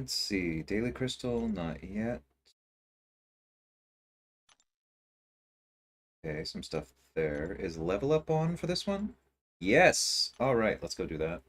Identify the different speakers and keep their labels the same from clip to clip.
Speaker 1: Let's see. Daily Crystal, not yet. Okay, some stuff there. Is level up on for this one? Yes! Alright, let's go do that.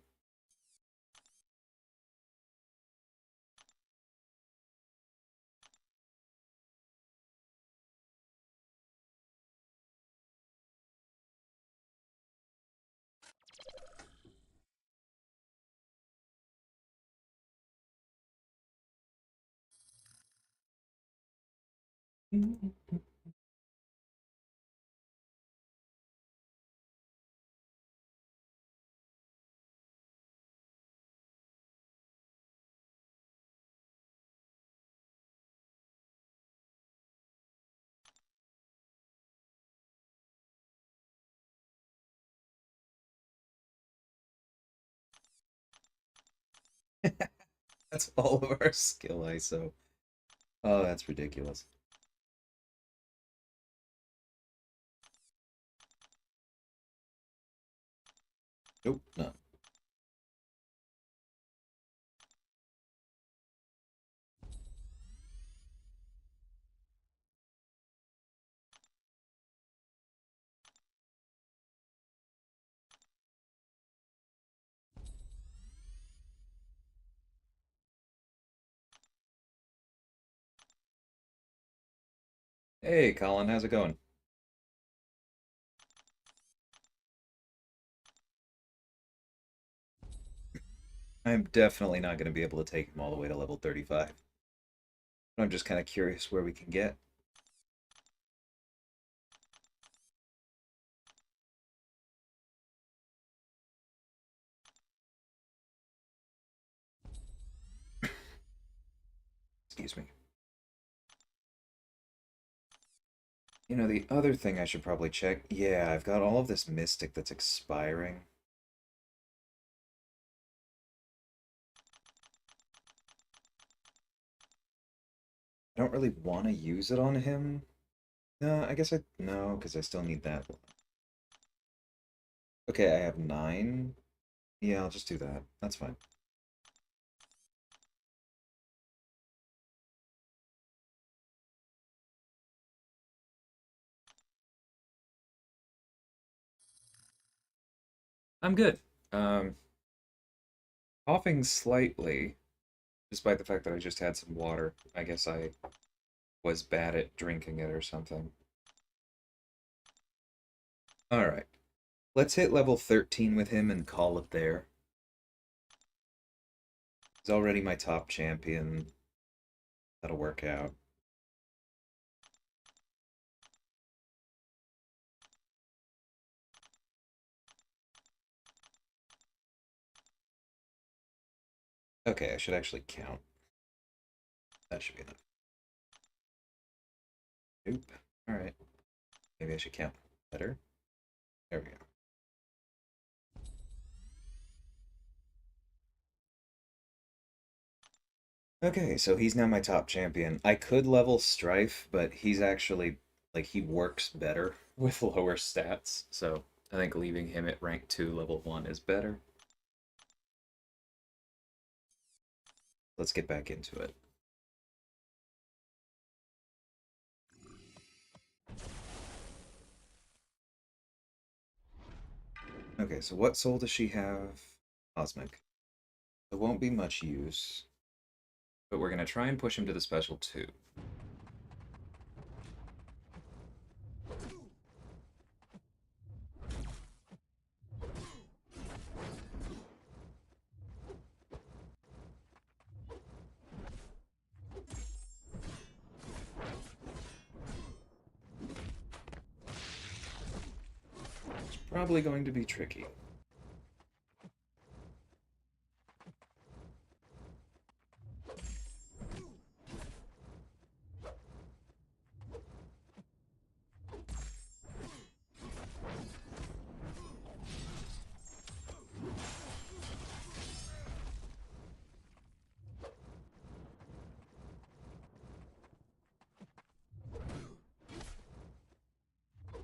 Speaker 1: That's all of our skill ISO. Oh, that's ridiculous. Nope, no. Hey, Colin, how's it going? I'm definitely not going to be able to take him all the way to level 35. I'm just kind of curious where we can get. Excuse me. You know, the other thing I should probably check. Yeah, I've got all of this Mystic that's expiring. I don't really want to use it on him. No, I guess I... No, because I still need that one. Okay, I have 9. Yeah, I'll just do that. That's fine. I'm good. Um, Coughing slightly, despite the fact that I just had some water. I guess I was bad at drinking it or something. Alright. Let's hit level 13 with him and call it there. He's already my top champion. That'll work out. Okay, I should actually count. That should be enough. Nope. Alright. Maybe I should count better. There we go. Okay, so he's now my top champion. I could level Strife, but he's actually, like, he works better with lower stats. So I think leaving him at rank 2, level 1 is better. Let's get back into it. Okay, so what soul does she have? Cosmic. There won't be much use, but we're going to try and push him to the special 2. It's probably going to be tricky.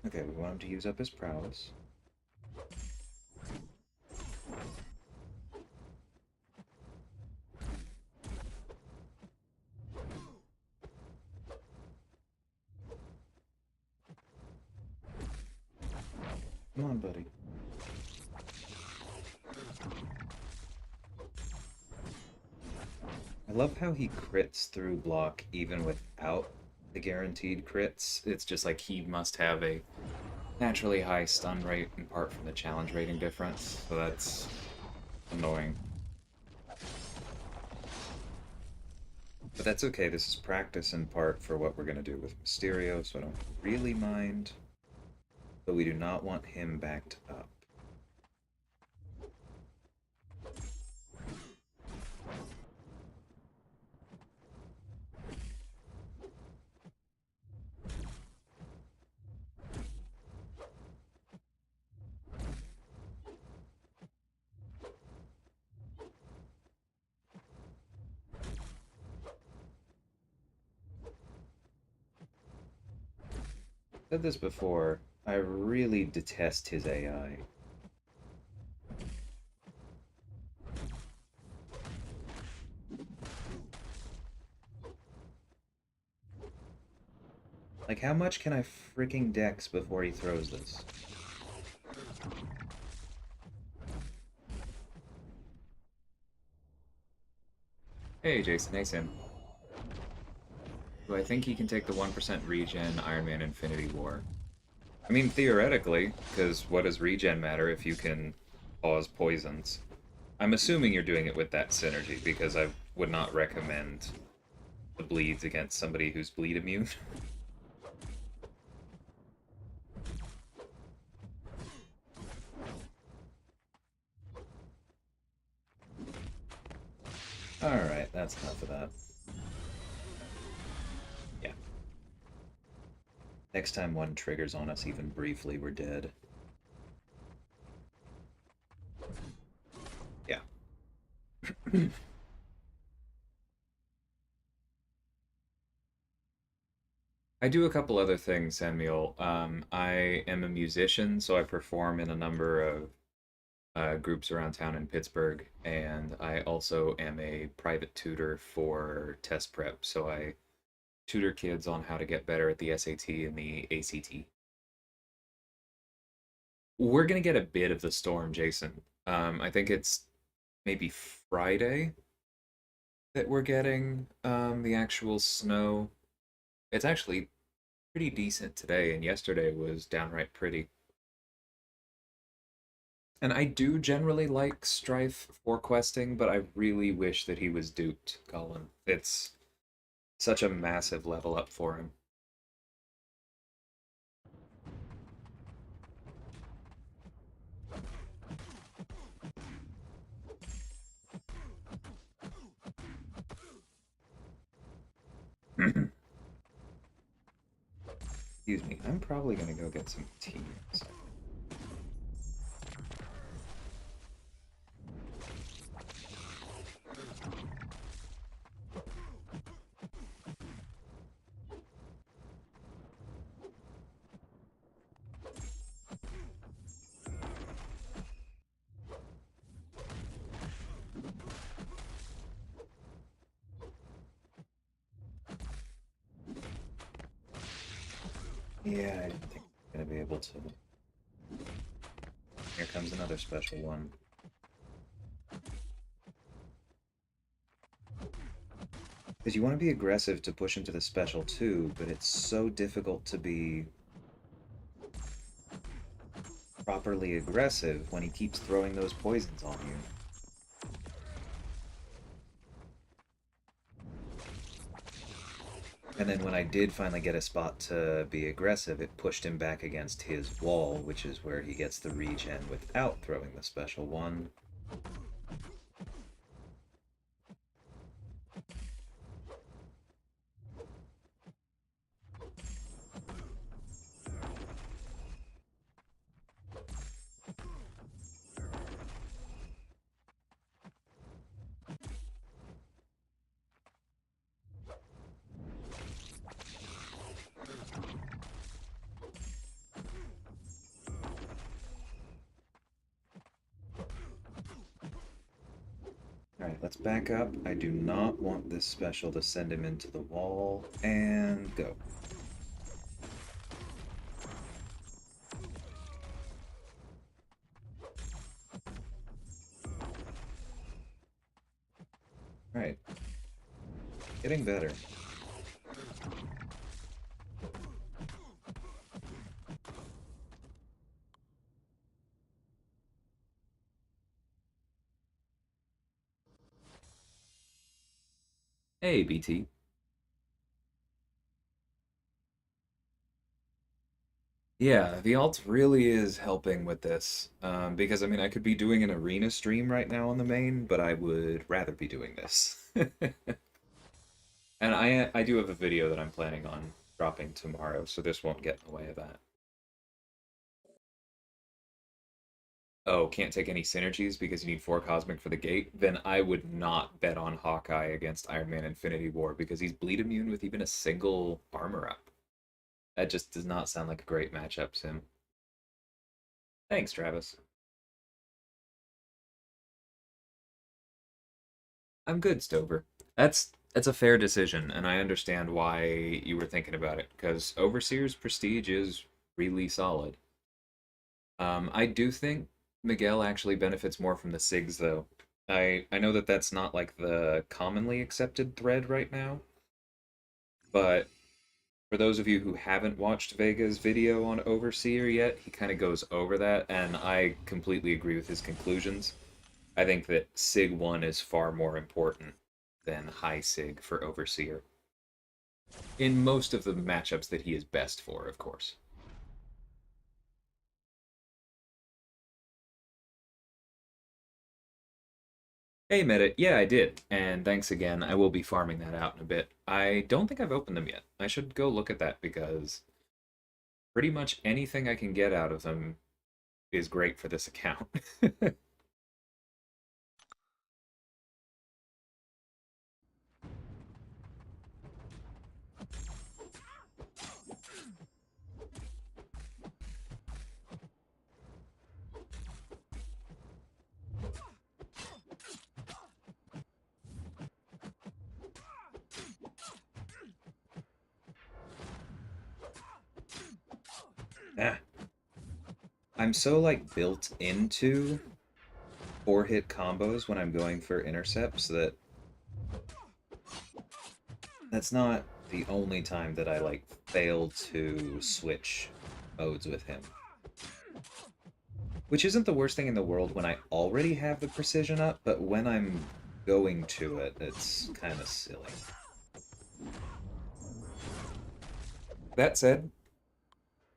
Speaker 1: Okay, we want him to use up his prowess. Come on, buddy. I love how he crits through block even without the guaranteed crits. It's just like he must have a naturally high stun rate in part from the challenge rating difference, so that's annoying. But that's okay, this is practice in part for what we're going to do with Mysterio, so I don't really mind. But we do not want him backed up. I've said this before, I really detest his AI. Like, how much can I freaking dex before he throws this? Hey, Jason. Hey, Sim. Do I think he can take the 1% regen Iron Man Infinity War? I mean, theoretically, because what does regen matter if you can cause poisons? I'm assuming you're doing it with that synergy, because I would not recommend the bleeds against somebody who's bleed immune. Alright, that's enough of that. Yeah. Next time one triggers on us even briefly, we're dead. Yeah. I do a couple other things, Samuel. I am a musician, so I perform in a number of groups around town in Pittsburgh, and I also am a private tutor for test prep. So I tutor kids on how to get better at the SAT and the ACT. We're gonna get a bit of the storm, Jason. I think it's maybe Friday that we're getting the actual snow. It's actually pretty decent today, and yesterday was downright pretty. And I do generally like Strife for questing, but I really wish that he was duped, Colin. It's such a massive level up for him. Excuse me, I'm probably gonna go get some tea. So. Yeah, I didn't think I'm gonna be able to. Here comes another special one. Because you want to be aggressive to push into the special too, but it's so difficult to be properly aggressive when he keeps throwing those poisons on you. And then when I did finally get a spot to be aggressive, it pushed him back against his wall, which is where he gets the regen without throwing the special one. Alright, let's back up. I do not want this special to send him into the wall. And go. Alright, getting better. Hey, BT. Yeah, the alt really is helping with this. Because, I mean, I could be doing an arena stream right now on the main, but I would rather be doing this. And I do have a video that I'm planning on dropping tomorrow, so this won't get in the way of that. Oh, can't take any synergies because you need 4 Cosmic for the gate, then I would not bet on Hawkeye against Iron Man Infinity War because he's bleed immune with even a single armor up. That just does not sound like a great matchup, Sim. Thanks, Travis. I'm good, Stover. That's a fair decision, and I understand why you were thinking about it, because Overseer's prestige is really solid. I do think Miguel actually benefits more from the SIGs, though. I know that that's not like the commonly accepted thread right now, but for those of you who haven't watched Vega's video on Overseer yet, he kind of goes over that, and I completely agree with his conclusions. I think that SIG 1 is far more important than high SIG for Overseer. In most of the matchups that he is best for, of course. Hey, Meta. Yeah, I did. And thanks again. I will be farming that out in a bit. I don't think I've opened them yet. I should go look at that because pretty much anything I can get out of them is great for this account. Ah, I'm so like built into 4-hit combos when I'm going for intercepts that that's not the only time that I like fail to switch modes with him. Which isn't the worst thing in the world when I already have the precision up, but when I'm going to it, it's kind of silly. That said,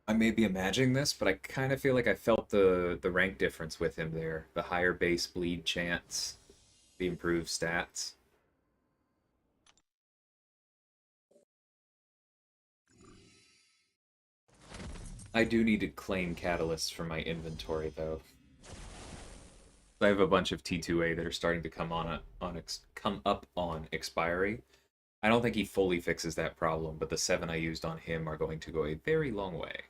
Speaker 1: I may be imagining this, but I kind of feel like I felt the rank difference with him there. The higher base bleed chance, the improved stats. I do need to claim catalysts for my inventory though. I have a bunch of T2A that are starting to come up on expiry. I don't think he fully fixes that problem, but the 7 I used on him are going to go a very long way.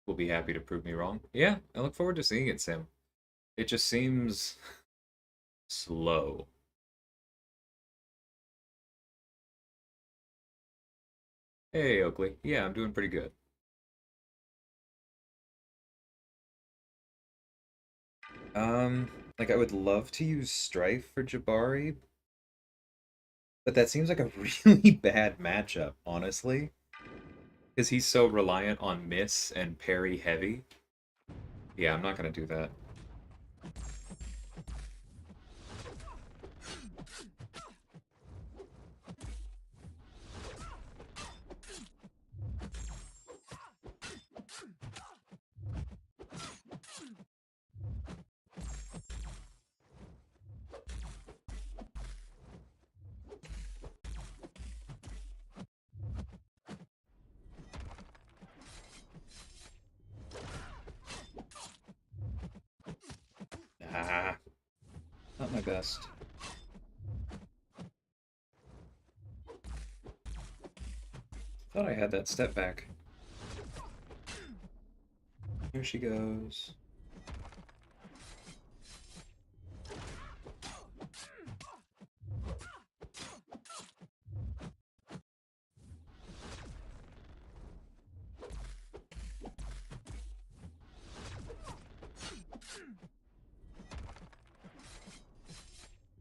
Speaker 1: Will be happy to prove me wrong. Yeah, I look forward to seeing it, Sim. It just seems slow. Hey, Oakley. Yeah, I'm doing pretty good. Like I would love to use Strife for Jabari, but that seems like a really bad matchup, honestly. Because he's so reliant on miss and parry heavy. Yeah, I'm not gonna do that. Nah, not my best. Thought I had that step back. Here she goes.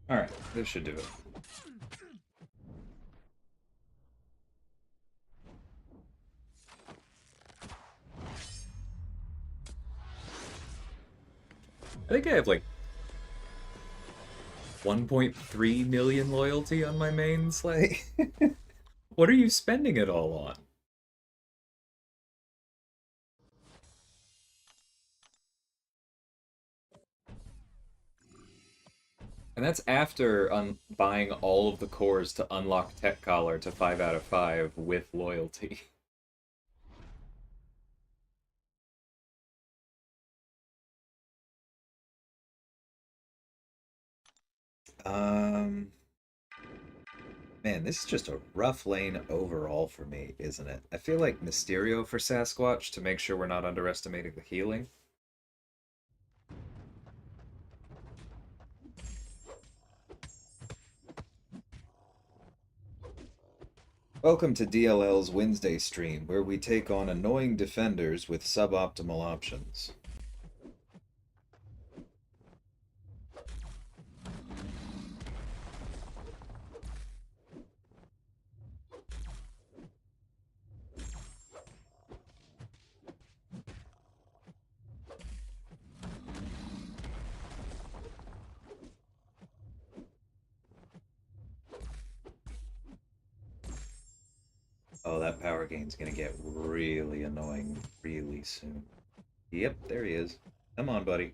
Speaker 1: Alright, this should do it. I think I have like 1.3 million loyalty on my main sleigh. What are you spending it all on? And that's after buying all of the cores to unlock Tech Collar to 5 out of 5 with loyalty. Um, Man, this is just a rough lane overall for me, isn't it? I feel like Mysterio for Sasquatch to make sure we're not underestimating the healing. Welcome to DLL's Wednesday stream, where we take on annoying defenders with suboptimal options. Oh, that power gain's gonna get really annoying really soon. Yep, there he is. Come on, buddy.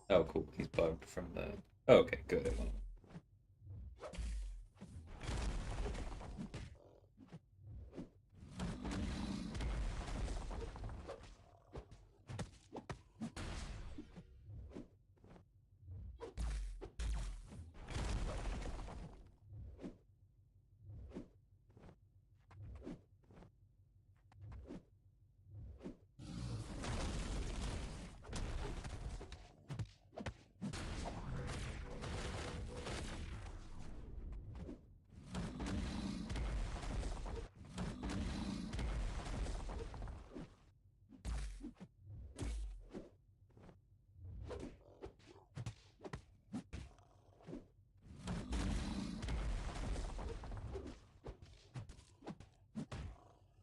Speaker 1: Oh, cool. He's bugged from the... Oh, okay, good. It went.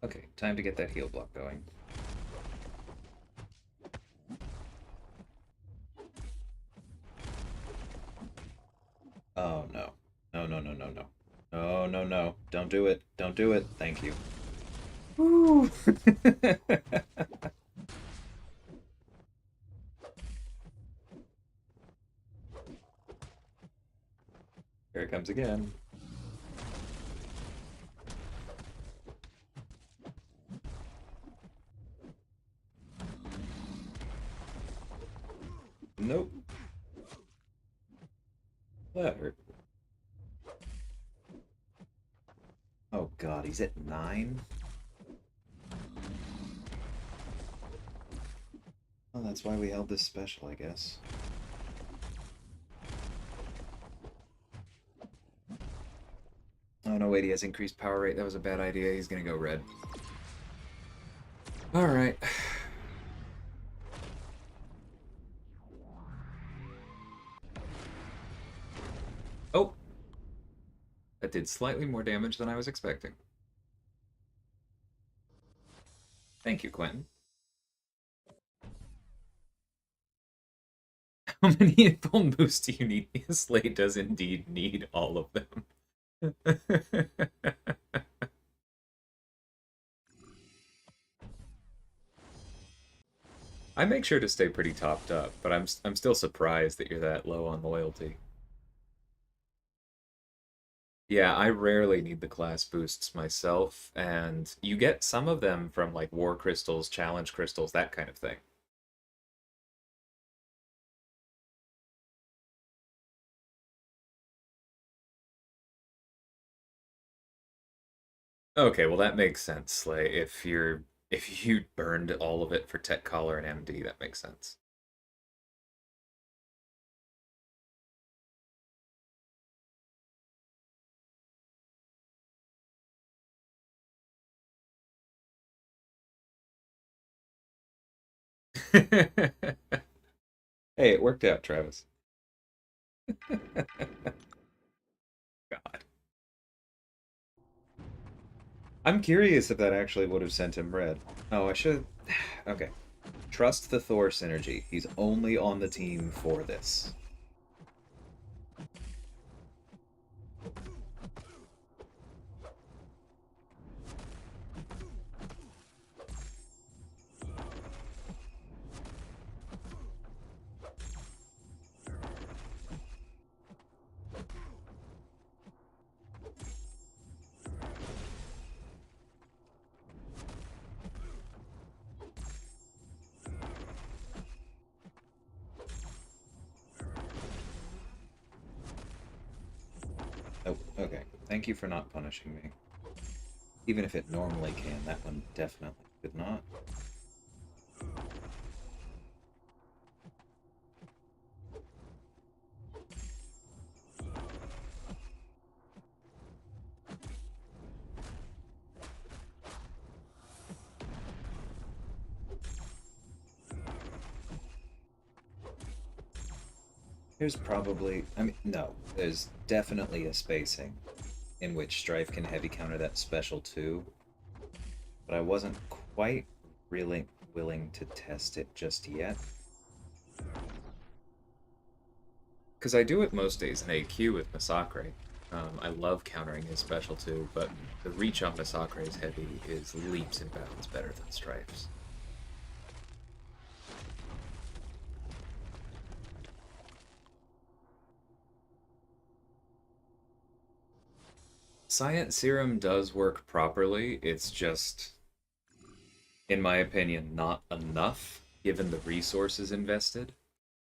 Speaker 1: Okay, time to get that heal block going. Oh, no. No, no, no, no, no. No, no, no. Don't do it. Don't do it. Thank you. Woo! Here it comes again. Nope. That hurt. Oh god, he's at 9? Oh, that's why we held this special, I guess. Oh no, wait, he has increased power rate. That was a bad idea. He's gonna go red. Alright. Oh! That did slightly more damage than I was expecting. Thank you, Quentin. How many full boosts do you need? Slade does indeed need all of them. I make sure to stay pretty topped up, but I'm still surprised that you're that low on loyalty. Yeah, I rarely need the class boosts myself, and you get some of them from like war crystals, challenge crystals, that kind of thing. Okay, well that makes sense. Slay. If you burned all of it for Tech Collar and MD, that makes sense. Hey, it worked out, Travis. God. I'm curious if that actually would have sent him red. Oh, I should. Okay. Trust the Thor synergy. He's only on the team for this. Oh, okay. Thank you for not punishing me. Even if it normally can, that one definitely could not. There's probably, I mean, no, there's definitely a spacing in which Strife can heavy counter that special too, but I wasn't quite really willing to test it just yet. Because I do it most days in AQ with Masacre. I love countering his special too, but the reach on Masacre's heavy is leaps and bounds better than Strife's. Science Serum does work properly, it's just, in my opinion, not enough given the resources invested.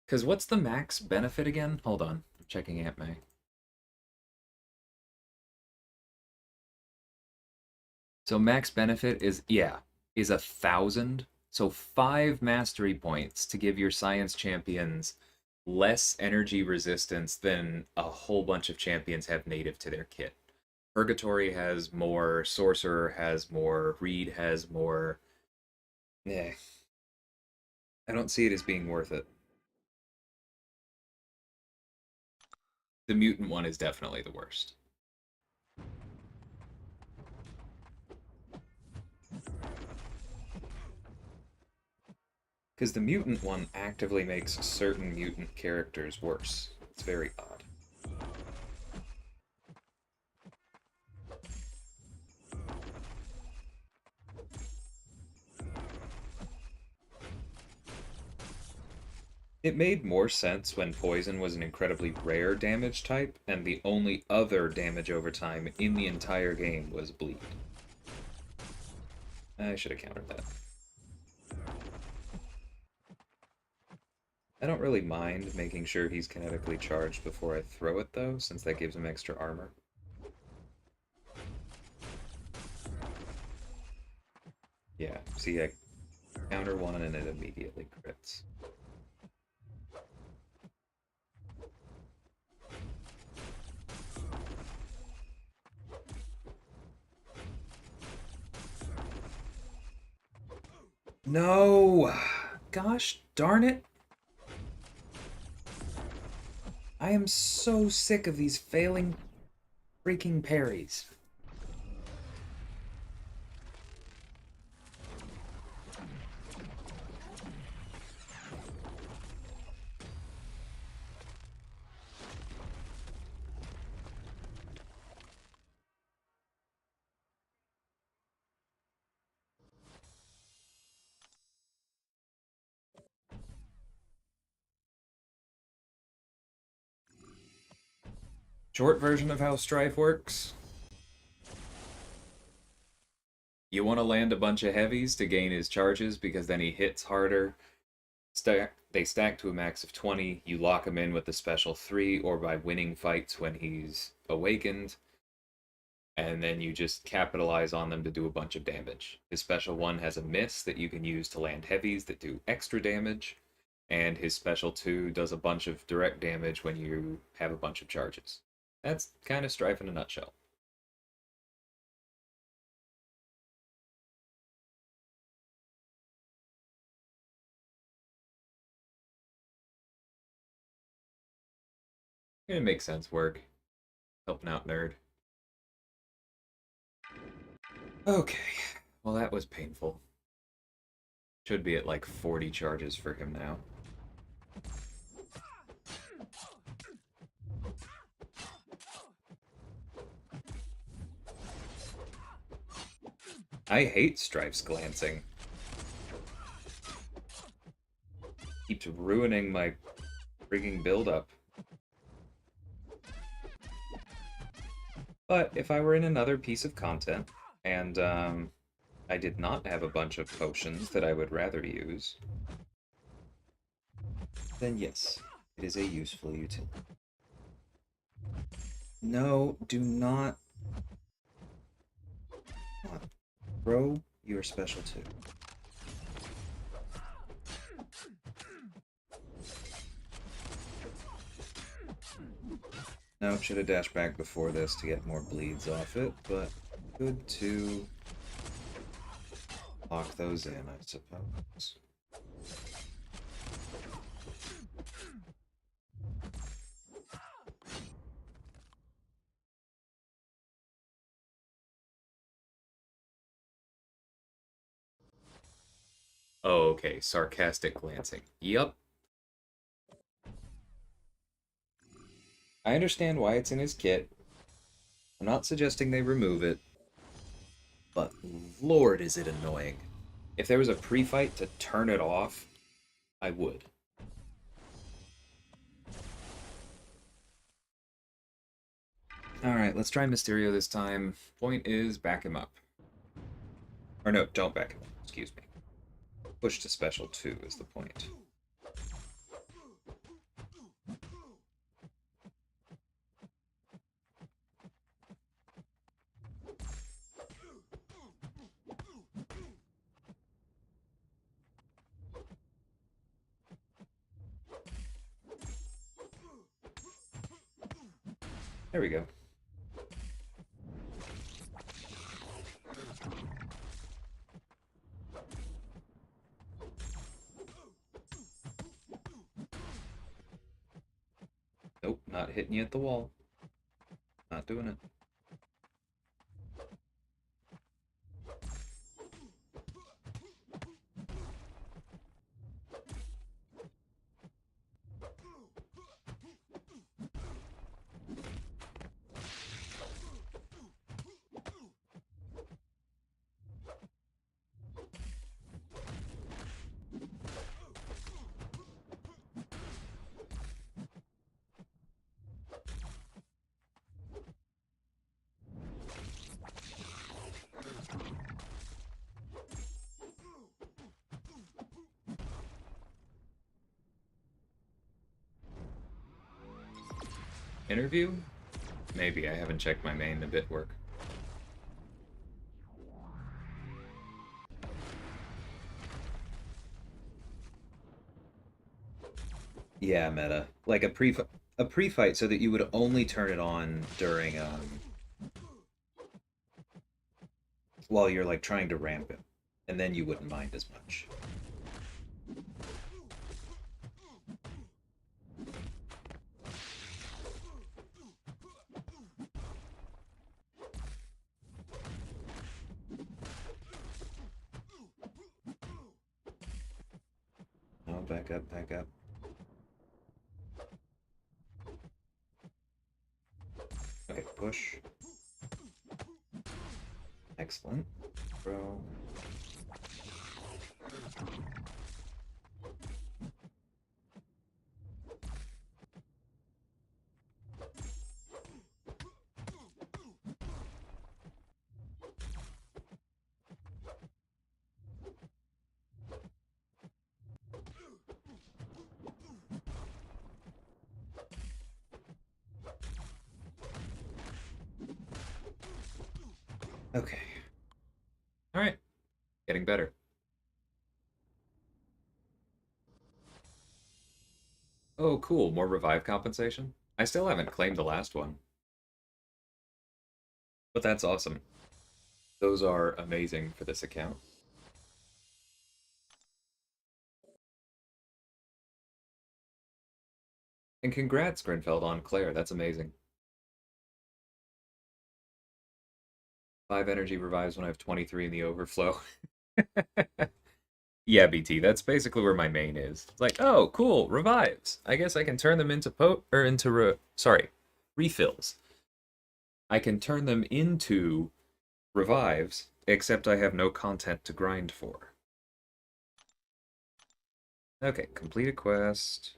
Speaker 1: Because what's the max benefit again? Hold on, I'm checking Aunt May. So max benefit is, yeah, is 1,000. So 5 mastery points to give your science champions less energy resistance than a whole bunch of champions have native to their kit. Purgatory has more, Sorcerer has more, Reed has more. Yeah, I don't see it as being worth it. The mutant one is definitely the worst. Because the mutant one actively makes certain mutant characters worse. It's very odd. It made more sense when Poison was an incredibly rare damage type, and the only other damage over time in the entire game was Bleed. I should have countered that. I don't really mind making sure he's kinetically charged before I throw it, though, since that gives him extra armor. Yeah, see, I counter one and it immediately crits. No! Gosh darn it! I am so sick of these failing freaking parries. Short version of how Strife works. You want to land a bunch of heavies to gain his charges because then he hits harder. They stack to a max of 20. You lock him in with the special 3 or by winning fights when he's awakened. and then you just capitalize on them to do a bunch of damage. His special one has a miss that you can use to land heavies that do extra damage, and his special 2 does a bunch of direct damage when you have a bunch of charges. That's kind of Strife in a nutshell. It makes sense work. Helping out nerd. Okay, well that was painful. Should be at like 40 charges for him now. I hate Strife's glancing. Keeps ruining my frigging build-up. But if I were in another piece of content, and I did not have a bunch of potions that I would rather use, then yes, it is a useful utility. No, do not throw your special 2. No, should have dashed back before this to get more bleeds off it, but good to lock those in, I suppose. Oh, okay, sarcastic glancing. Yup. I understand why it's in his kit. I'm not suggesting they remove it, but lord is it annoying. If there was a pre-fight to turn it off, I would. Alright, let's try Mysterio this time. Point is, back him up. Or no, don't back him up, excuse me. Push to special 2 is the point. There we go. Nope, not hitting you at the wall. Not doing it. Interview? Maybe, I haven't checked my main a bit work. Yeah, meta. Like a pre-fight so that you would only turn it on during while you're like trying to ramp it. And then you wouldn't mind as much. Oh, back up, back up. Okay, push. Excellent. Throw. Okay. All right. Getting better. Oh, cool. More revive compensation. I still haven't claimed the last one, but that's awesome. Those are amazing for this account. And congrats, Grinfeld, on Claire. That's amazing. 5 energy revives when I have 23 in the overflow. Yeah, BT, that's basically where my main is. It's like, oh, cool, revives. I guess I can turn them into refills. I can turn them into revives, except I have no content to grind for. Okay, complete a quest.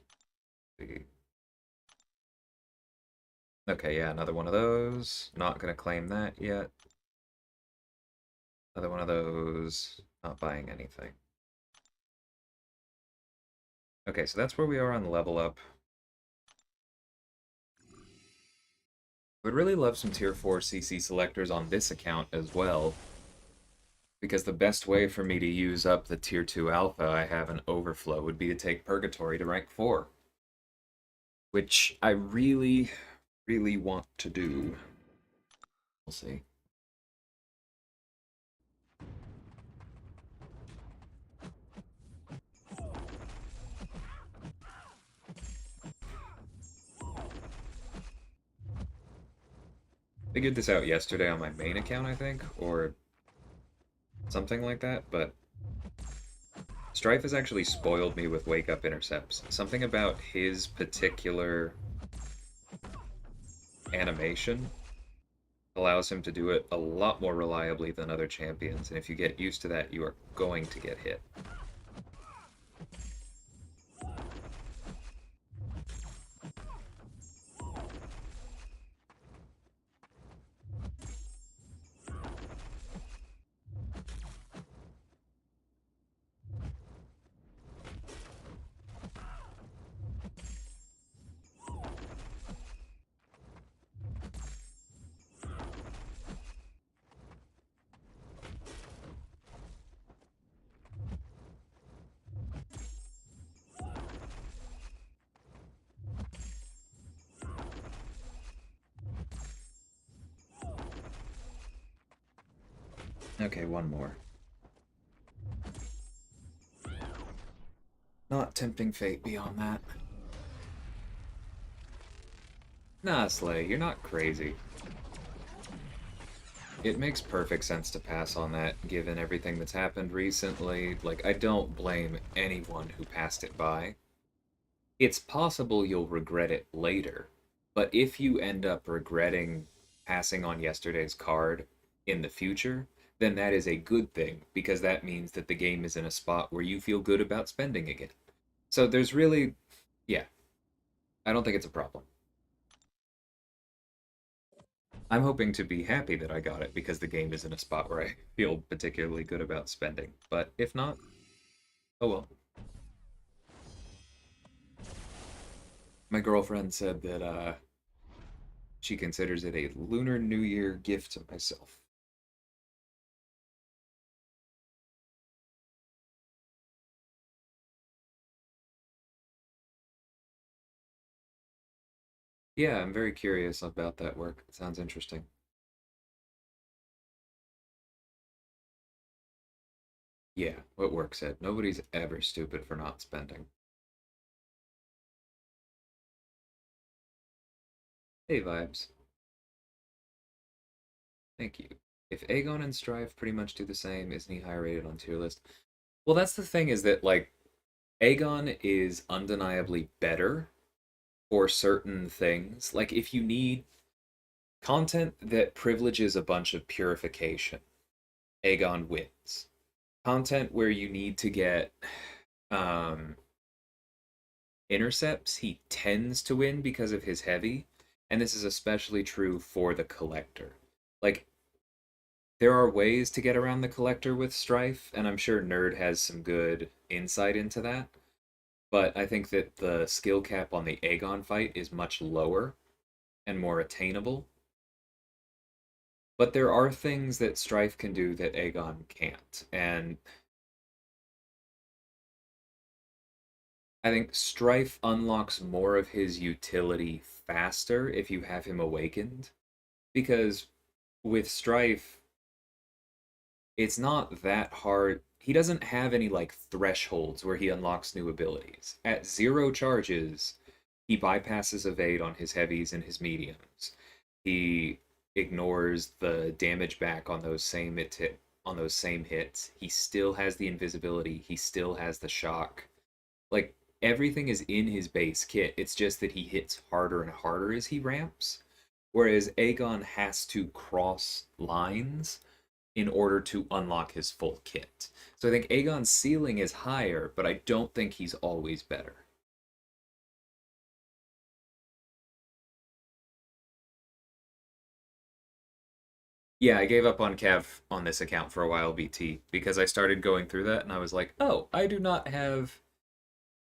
Speaker 1: Okay, yeah, another one of those. Not gonna claim that yet. Another one of those. Not buying anything. Okay, so that's where we are on the level up. Would really love some tier 4 CC selectors on this account as well, because the best way for me to use up the tier 2 alpha I have in overflow would be to take Purgatory to rank 4, which I really, really want to do. We'll see. Figured this out yesterday on my main account, I think, or something like that, but Strife has actually spoiled me with wake up intercepts. Something about his particular animation allows him to do it a lot more reliably than other champions, and if you get used to that, you are going to get hit. Okay, one more. Not tempting fate beyond that. Nah, Slay, you're not crazy. It makes perfect sense to pass on that, given everything that's happened recently. Like, I don't blame anyone who passed it by. It's possible you'll regret it later, but if you end up regretting passing on yesterday's card in the future, then that is a good thing, because that means that the game is in a spot where you feel good about spending again. So there's really, yeah, I don't think it's a problem. I'm hoping to be happy that I got it because the game is in a spot where I feel particularly good about spending. But if not, oh well. My girlfriend said that she considers it a Lunar New Year gift to myself. Yeah, I'm very curious about that work. It sounds interesting. Yeah, what work said. Nobody's ever stupid for not spending. Hey, vibes. Thank you. If Aegon and Strife pretty much do the same, isn't he higher rated on tier list? Well, that's the thing is that, like, Aegon is undeniably better for certain things. Like, if you need content that privileges a bunch of purification, Aegon wins. Content where you need to get um, intercepts, he tends to win because of his heavy, and this is especially true for the collector. Like, there are ways to get around the collector with Strife, and I'm sure Nerd has some good insight into that. But I think that the skill cap on the Aegon fight is much lower and more attainable. But there are things that Strife can do that Aegon can't. And I think Strife unlocks more of his utility faster if you have him awakened. Because with Strife, it's not that hard. He doesn't have any like thresholds where he unlocks new abilities. At 0 charges, he bypasses evade on his heavies and his mediums. He ignores the damage back on those same hits. He still has the invisibility. He still has the shock. Like everything is in his base kit. It's just that he hits harder and harder as he ramps. Whereas Aegon has to cross lines in order to unlock his full kit. So I think Aegon's ceiling is higher, but I don't think he's always better. Yeah, I gave up on Cav on this account for a while, BT, because I started going through that and I was like, oh, I do not have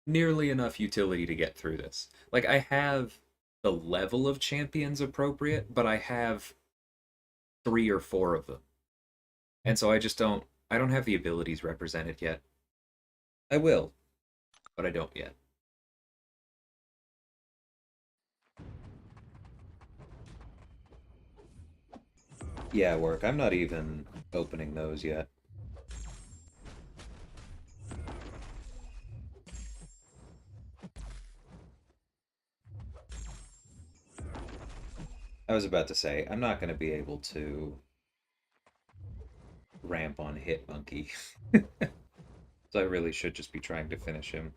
Speaker 1: nearly enough utility to get through this. Like, I have the level of champions appropriate, but I have 3 or 4 of them. And so I don't have the abilities represented yet. I will, but I don't yet. Yeah, work. I'm not even opening those yet. I was about to say, I'm not going to be able to ramp on Hit Monkey. So I really should just be trying to finish him.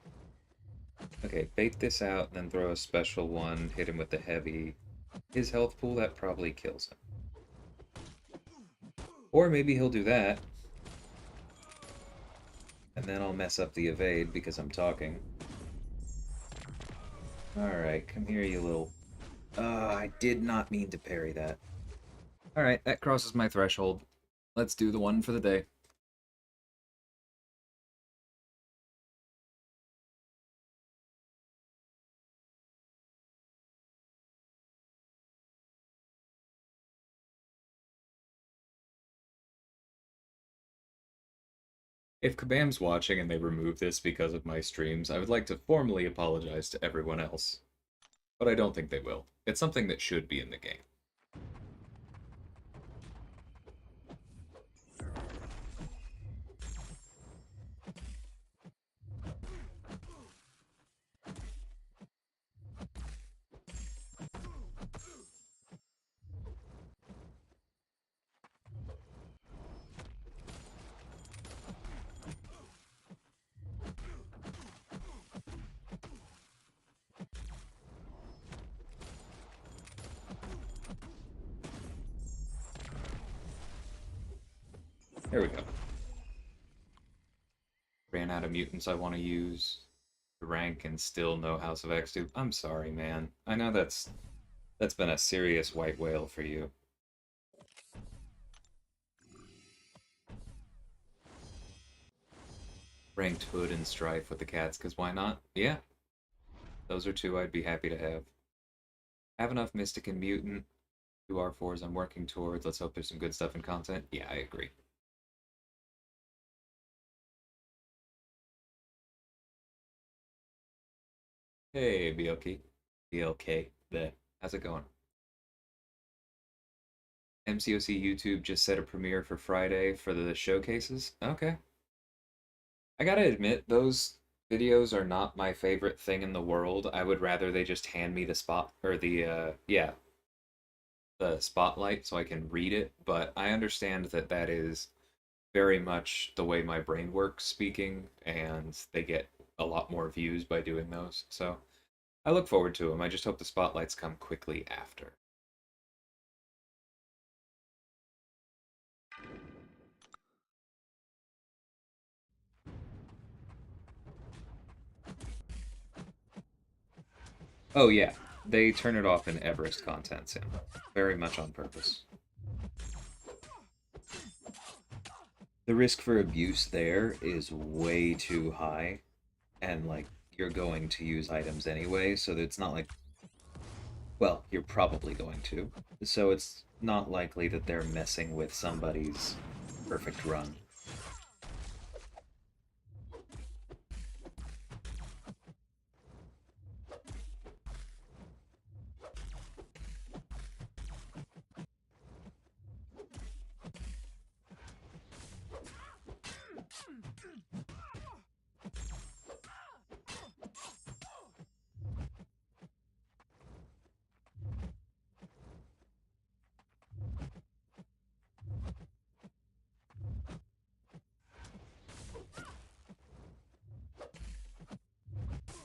Speaker 1: Okay, bait this out, and then throw a special one, hit him with the heavy. His health pool, that probably kills him. Or maybe he'll do that, and then I'll mess up the evade because I'm talking. Alright, come here, you little... I did not mean to parry that. Alright, that crosses my threshold. Let's do the one for the day. If Kabam's watching and they remove this because of my streams, I would like to formally apologize to everyone else. But I don't think they will. It's something that should be in the game. There we go. Ran out of mutants I want to use to rank and still no House of X do. I'm sorry, man. I know that's been a serious white whale for you. Ranked Hood and Strife with the cats, because why not? Yeah, those are 2 I'd be happy to have. Have enough Mystic and Mutant. 2 R4s I'm working towards. Let's hope there's some good stuff in content. Yeah, I agree. Hey, BLK. BLK. There. How's it going? MCOC YouTube just set a premiere for Friday for the showcases. Okay. I gotta admit, those videos are not my favorite thing in the world. I would rather they just hand me the spot or the spotlight so I can read it, but I understand that that is very much the way my brain works speaking, and they get a lot more views by doing those. So I look forward to them. I just hope the spotlights come quickly after. Oh yeah, they turn it off in Everest content soon. Very much on purpose. The risk for abuse there is way too high, and like you're going to use items anyway, so that it's not like Well, you're probably going to. So it's not likely that they're messing with somebody's perfect run.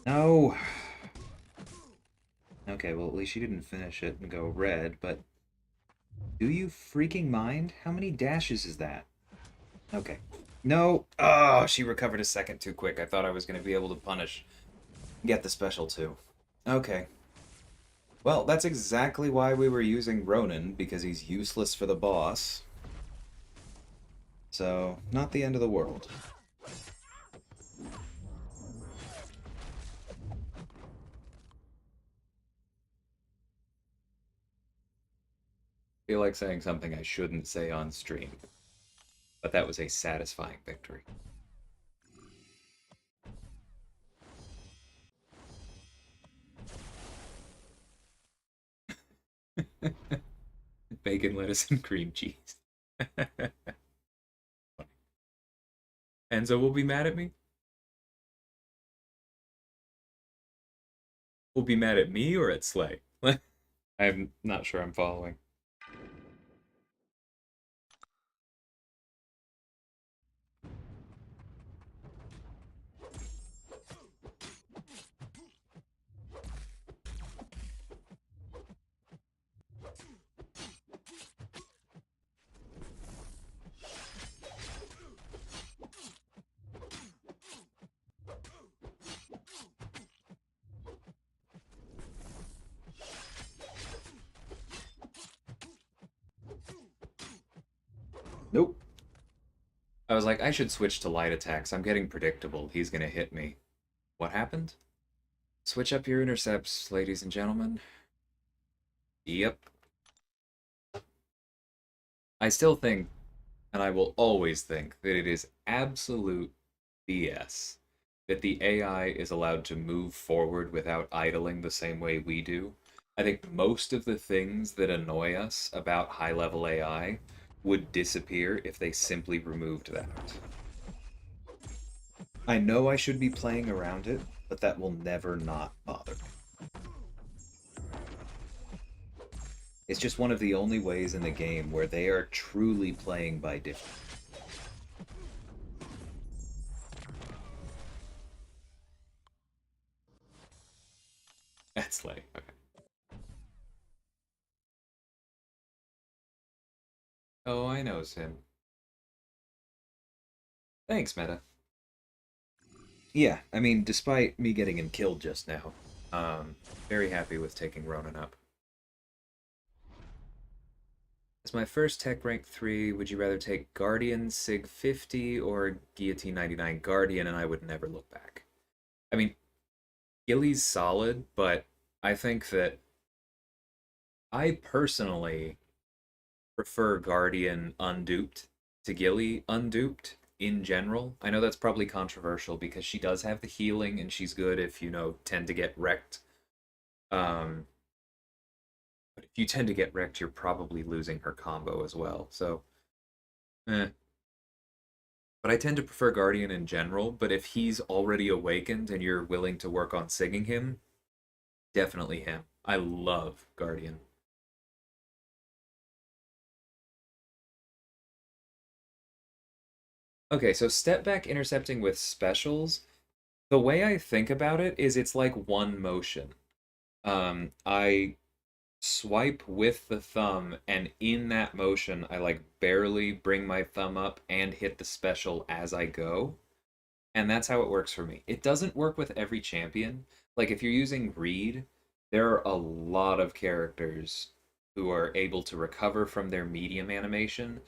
Speaker 1: No! Okay, well, at least she didn't finish it and go red, but do you freaking mind? How many dashes is that? Okay. No! Oh, she recovered a second too quick. I thought I was going to be able to punish. Get the special too. Okay. Well, that's exactly why we were using Ronan, because he's useless for the boss. So, not the end of the world. Feel like saying something I shouldn't say on stream, but that was a satisfying victory. Bacon, lettuce, and cream cheese. Enzo will be mad at me? Will be mad at me or at Slay? I'm not sure I'm following. Nope. I was like, I should switch to light attacks. I'm getting predictable. He's gonna hit me. What happened? Switch up your intercepts, ladies and gentlemen. Yep. I still think, and I will always think, that it is absolute BS that the AI is allowed to move forward without idling the same way we do. I think most of the things that annoy us about high level AI would disappear if they simply removed that. I know I should be playing around it, but that will never not bother me. It's just one of the only ways in the game where they are truly playing by different. That's like, okay. Oh, I know him. Thanks, Meta. Yeah, I mean, despite me getting him killed just now, very happy with taking Ronan up. As my first tech rank 3, would you rather take Guardian Sig 50 or Guillotine 99 Guardian, and I would never look back. I mean, Gilly's solid, but I think that I personally prefer Guardian unduped to Gilly unduped in general. I know that's probably controversial because she does have the healing and she's good if you know tend to get wrecked. Um, but if you tend to get wrecked, you're probably losing her combo as well. So, eh. But I tend to prefer Guardian in general. But if he's already awakened and you're willing to work on sigging him, definitely him. I love Guardian. Okay, so step back intercepting with specials. The way I think about it is it's like one motion. I swipe with the thumb, and in that motion, I like barely bring my thumb up and hit the special as I go. And that's how it works for me. It doesn't work with every champion. Like if you're using Reed, there are a lot of characters who are able to recover from their medium animation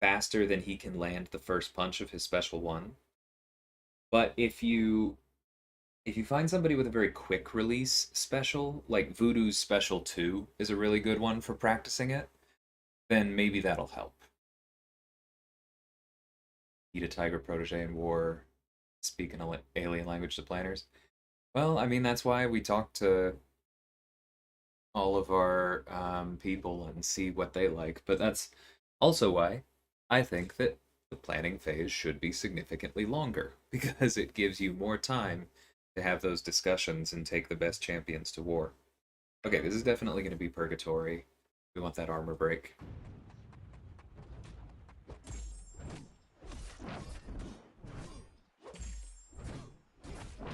Speaker 1: faster than he can land the first punch of his special one. But if you If you find somebody with a very quick release special, like Voodoo's Special 2 is a really good one for practicing it, then maybe that'll help. Eat a tiger protege in war, speak an alien language to planners. Well, I mean, that's why we talk to all of our people and see what they like. But that's also why I think that the planning phase should be significantly longer because it gives you more time to have those discussions and take the best champions to war. Okay, this is definitely going to be purgatory. We want that armor break.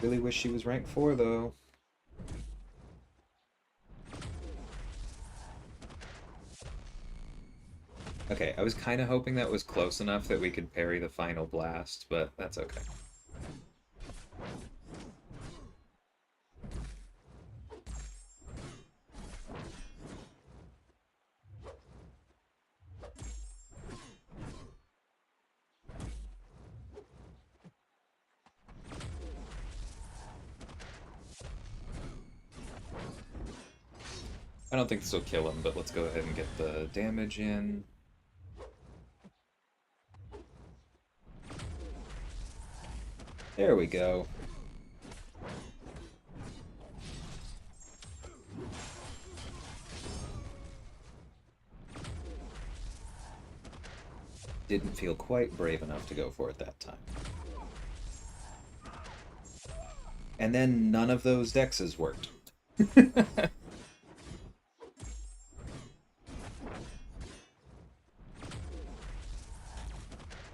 Speaker 1: Really wish she was rank 4 though. Okay, I was kind of hoping that was close enough that we could parry the final blast, but that's okay. I don't think this will kill him, but let's go ahead and get the damage in. There we go. Didn't feel quite brave enough to go for it that time. And then none of those dexes worked.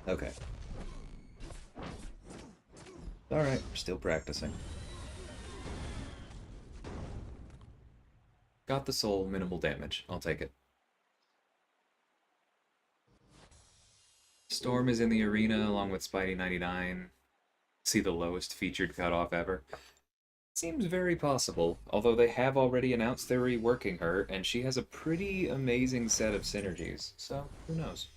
Speaker 1: Okay. Alright, we're still practicing. Got the soul, minimal damage. I'll take it. Storm is in the arena along with Spidey 99. See the lowest featured cutoff ever. Seems very possible, although they have already announced they're reworking her, and she has a pretty amazing set of synergies, so who knows?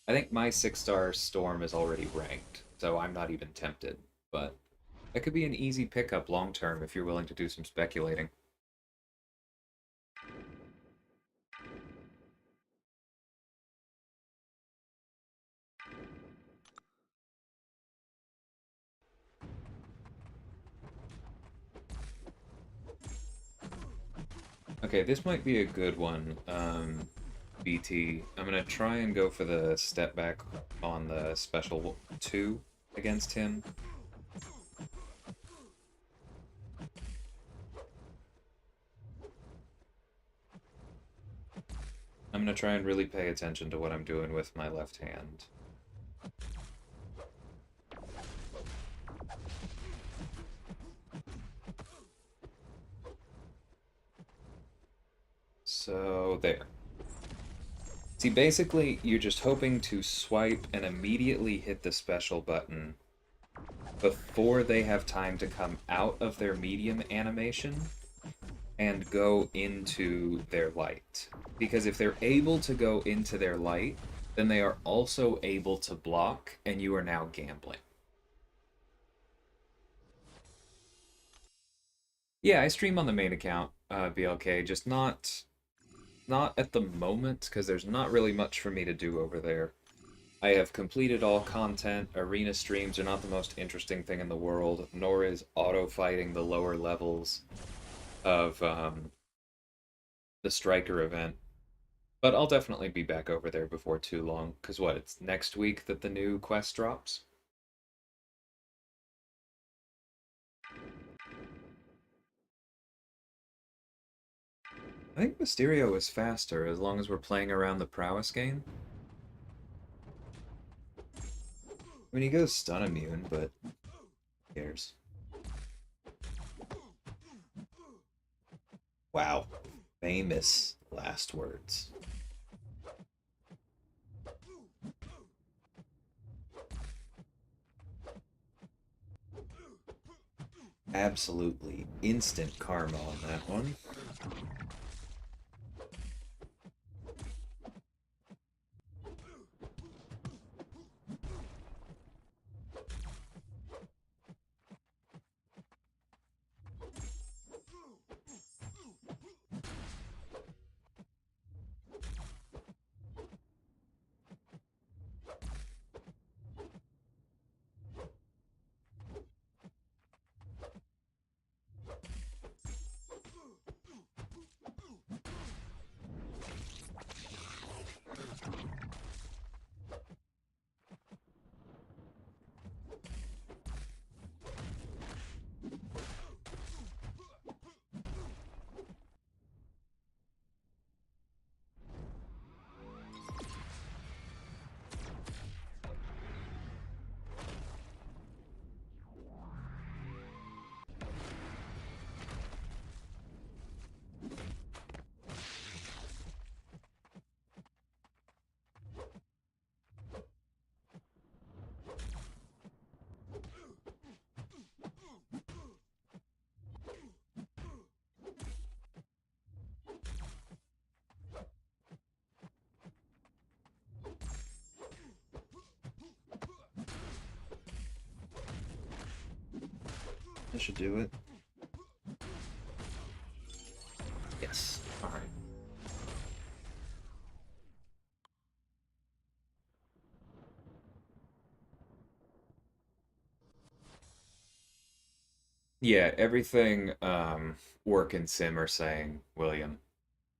Speaker 1: I think my 6-star Storm is already ranked, so I'm not even tempted, but that could be an easy pickup long term if you're willing to do some speculating. Okay, this might be a good one, BT. I'm gonna try and go for the step back on the special 2 against him. I'm gonna try and really pay attention to what I'm doing with my left hand. So, there. See, basically, you're just hoping to swipe and immediately hit the special button before they have time to come out of their medium animation and go into their light. Because if they're able to go into their light, then they are also able to block, and you are now gambling. Yeah, I stream on the main account, BLK, just not at the moment, because there's not really much for me to do over there. I have completed all content. Arena streams are not the most interesting thing in the world, nor is auto-fighting the lower levels of the Striker event. But I'll definitely be back over there before too long, because what, it's next week that the new quest drops? I think Mysterio is faster, as long as we're playing around the prowess game. I mean, he goes stun immune, but who cares? Wow. Famous last words. Absolutely instant karma on that one. That should do it. Yes. Alright. Yeah, everything Work and Sim are saying, William.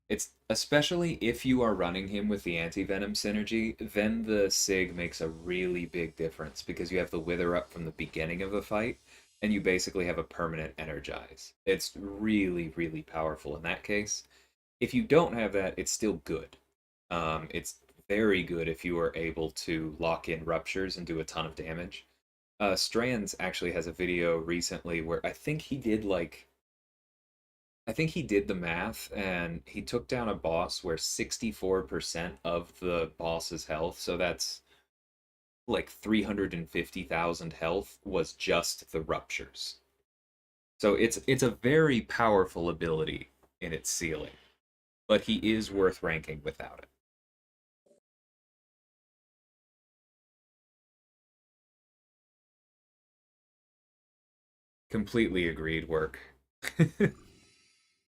Speaker 1: It's especially if you are running him with the anti-venom synergy, then the Sig makes a really big difference because you have the Wither up from the beginning of the fight, and you basically have a permanent energize. It's really, really powerful in that case. If you don't have that, it's still good. It's very good if you are able to lock in ruptures and do a ton of damage. Strands actually has a video recently where I think he did the math and he took down a boss where 64% of the boss's health, so that's like 350,000 health, was just the ruptures. So it's a very powerful ability in its ceiling, but he is worth ranking without it. Completely agreed, Work.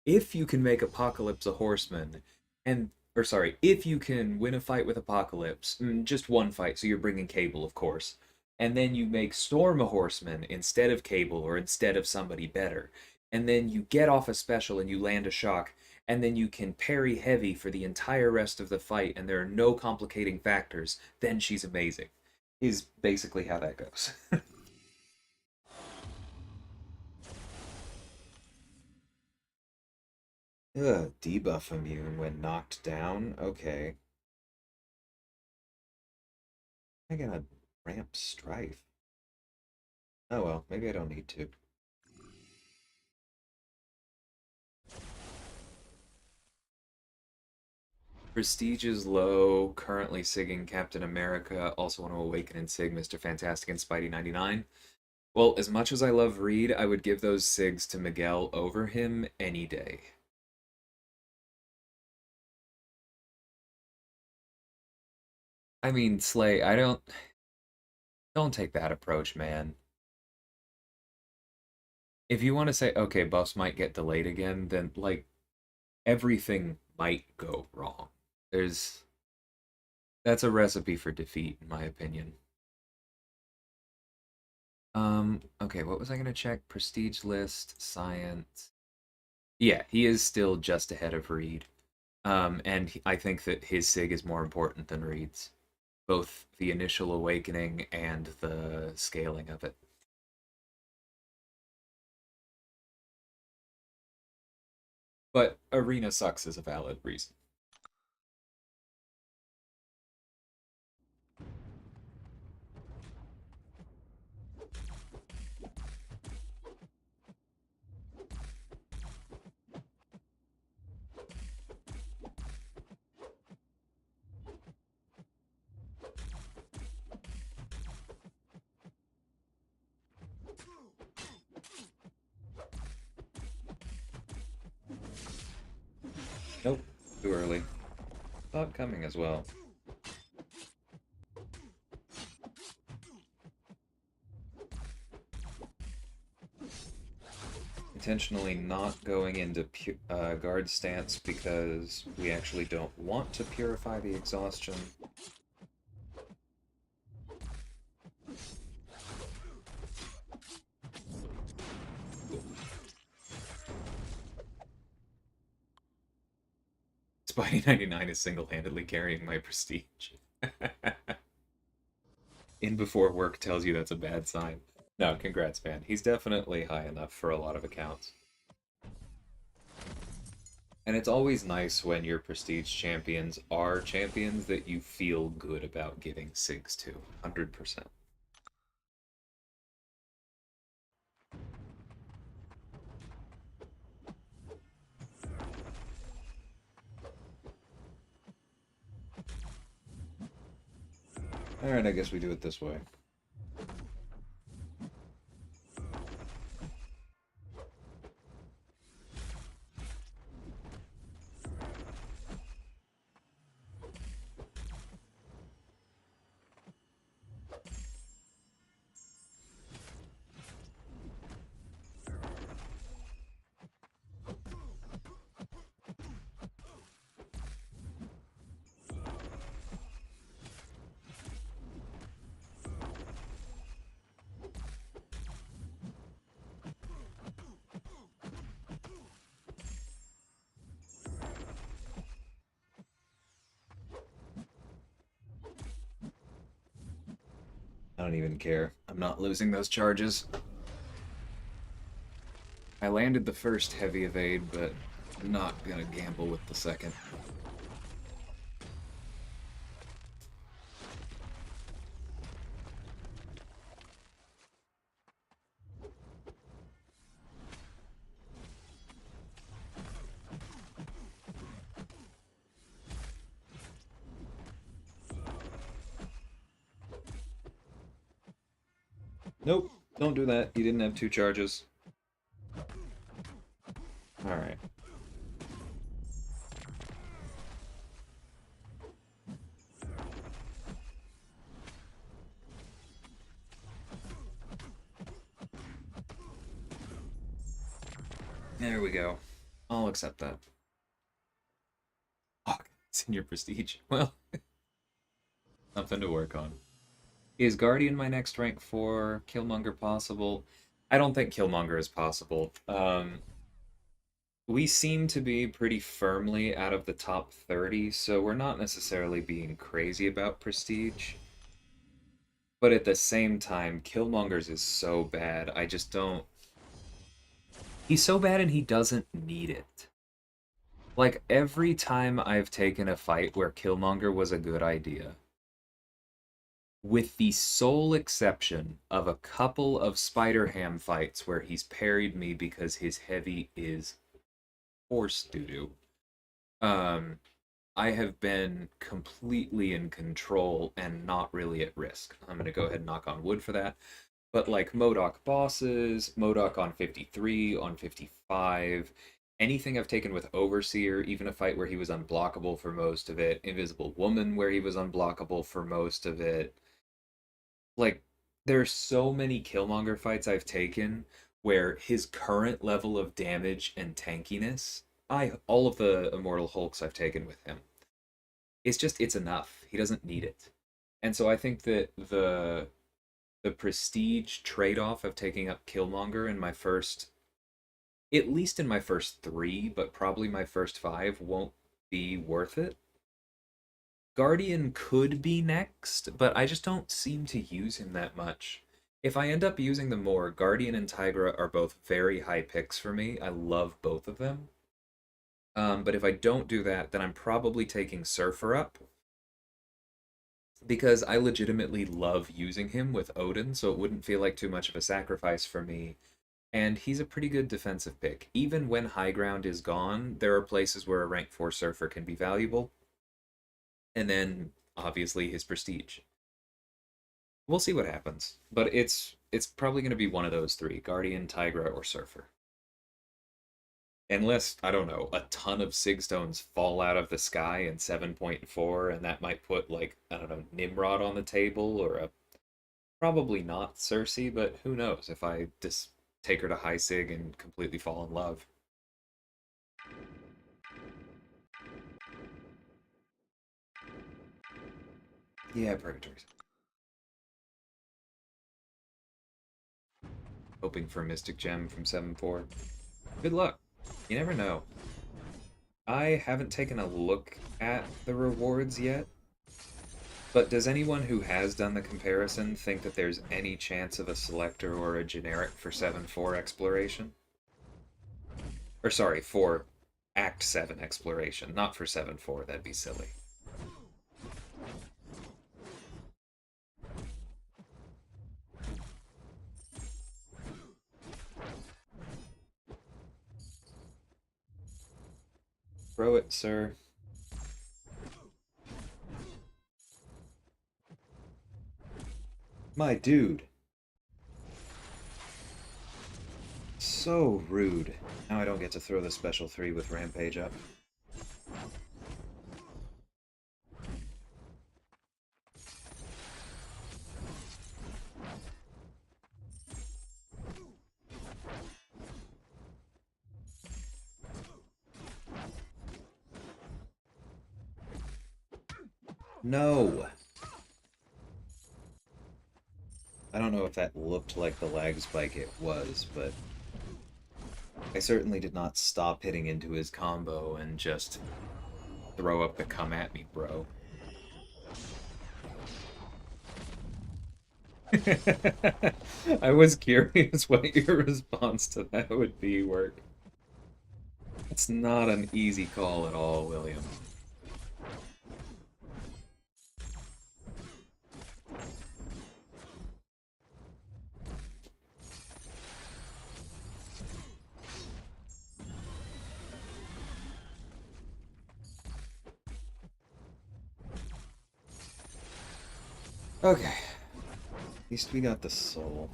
Speaker 1: If you can make Apocalypse a horseman, and or sorry, if you can win a fight with Apocalypse, just one fight, so you're bringing Cable, of course, and then you make Storm a horseman instead of Cable or instead of somebody better, and then you get off a special and you land a shock, and then you can parry heavy for the entire rest of the fight, and there are no complicating factors, then she's amazing. Is basically how that goes. Ugh, debuff immune when knocked down? Okay. I gotta ramp Strife. Oh well, maybe I don't need to. Prestige is low, currently sigging Captain America, also want to awaken and sig Mr. Fantastic and Spidey 99. Well, as much as I love Reed, I would give those sigs to Miguel over him any day. I mean, Slay, I don't take that approach, man. If you want to say, okay, buffs might get delayed again, then like everything might go wrong. There's That's a recipe for defeat, in my opinion. Okay, what was I gonna check? Prestige list, science. Yeah, he is still just ahead of Reed. I think that his Sig is more important than Reed's. Both the initial awakening and the scaling of it. But Arena sucks is a valid reason. Nope, too early. Saw it coming as well. Intentionally not going into guard stance because we actually don't want to purify the exhaustion. Spidey 99 is single-handedly carrying my prestige. In before work tells you that's a bad sign. No, congrats, man. He's definitely high enough for a lot of accounts. And it's always nice when your prestige champions are champions that you feel good about giving SIGs to. 100%. Alright, I guess we do it this way. I don't even care. I'm not losing those charges. I landed the first heavy evade, but I'm not gonna gamble with the second. Nope, don't do that. You didn't have two charges. Alright. There we go. I'll accept that. Oh, it's in your prestige. Well, something to work on. Is Guardian my next rank 4? Killmonger possible? I don't think Killmonger is possible. We seem to be pretty firmly out of the top 30, so we're not necessarily being crazy about prestige. But at the same time, Killmonger's is so bad, I just don't... He's so bad and he doesn't need it. Like, every time I've taken a fight where Killmonger was a good idea, with the sole exception of a couple of Spider-Ham fights where he's parried me because his heavy is horse doo-doo, I have been completely in control and not really at risk. I'm going to go ahead and knock on wood for that. But like MODOK bosses, MODOK on 53, on 55, anything I've taken with Overseer, even a fight where he was unblockable for most of it, Invisible Woman where he was unblockable for most of it. Like, there's so many Killmonger fights I've taken where his current level of damage and tankiness, all of the Immortal Hulks I've taken with him, it's enough. He doesn't need it. And so I think that the prestige trade-off of taking up Killmonger in my first, at least in my first 3, but probably my first 5, won't be worth it. Guardian could be next, but I just don't seem to use him that much. If I end up using them more, Guardian and Tigra are both very high picks for me. I love both of them. But if I don't do that, then I'm probably taking Surfer up, because I legitimately love using him with Odin, so it wouldn't feel like too much of a sacrifice for me. And he's a pretty good defensive pick. Even when high ground is gone, there are places where a rank 4 Surfer can be valuable. And then, obviously, his prestige. We'll see what happens. But it's probably going to be one of those 3, Guardian, Tigra, or Surfer. Unless, I don't know, a ton of Sigstones fall out of the sky in 7.4, and that might put, like, I don't know, Nimrod on the table, or a... Probably not Cersei, but who knows if I just take her to high Sig and completely fall in love. Yeah, Purgatory. Hoping for a Mystic Gem from 7.4. Good luck. You never know. I haven't taken a look at the rewards yet, but does anyone who has done the comparison think that there's any chance of a selector or a generic for 7.4 exploration? Or sorry, for Act 7 exploration, not for 7.4, that'd be silly. Throw it, sir. My dude. So rude. Now I don't get to throw the special 3 with Rampage up. No! I don't know if that looked like the lag spike it was, but I certainly did not stop hitting into his combo and just throw up the come at me, bro. I was curious what your response to that would be, Work. It's not an easy call at all, William. Okay, at least we got the soul.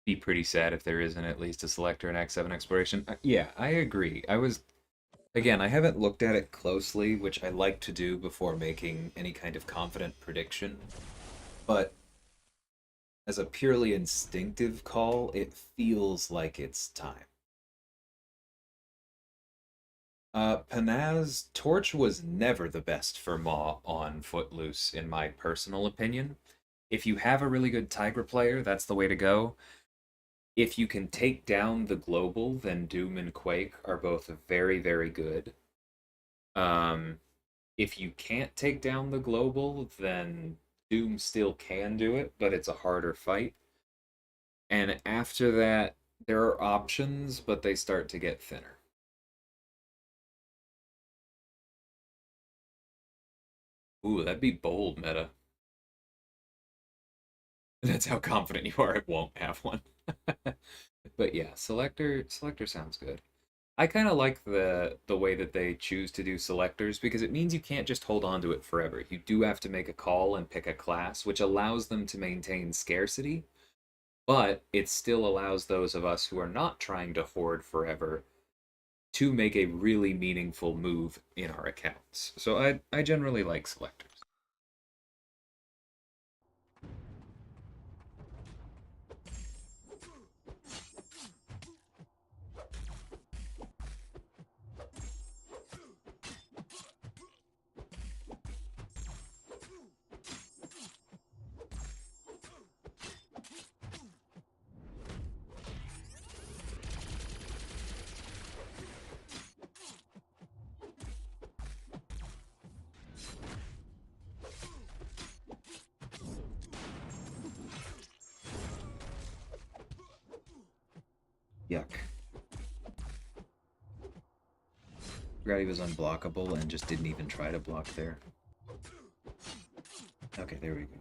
Speaker 1: Be pretty sad if there isn't at least a selector in Act 7 exploration. Yeah, I agree. Again, I haven't looked at it closely, which I like to do before making any kind of confident prediction. But as a purely instinctive call, it feels like it's time. Panaz Torch was never the best for Maw on Footloose, in my personal opinion. If you have a really good Tigra player, that's the way to go. If you can take down the global, then Doom and Quake are both very, very good. Um, if you can't take down the global, then Doom still can do it, but it's a harder fight. And after that, there are options, but they start to get thinner. Ooh, that'd be bold meta. That's how confident you are it won't have one. But yeah, selector sounds good. I kind of like the way that they choose to do selectors because it means you can't just hold on to it forever. You do have to make a call and pick a class, which allows them to maintain scarcity, but it still allows those of us who are not trying to hoard forever to make a really meaningful move in our accounts. So I generally like selectors. Yuck. Forgot he was unblockable and just didn't even try to block there. Okay, there we go.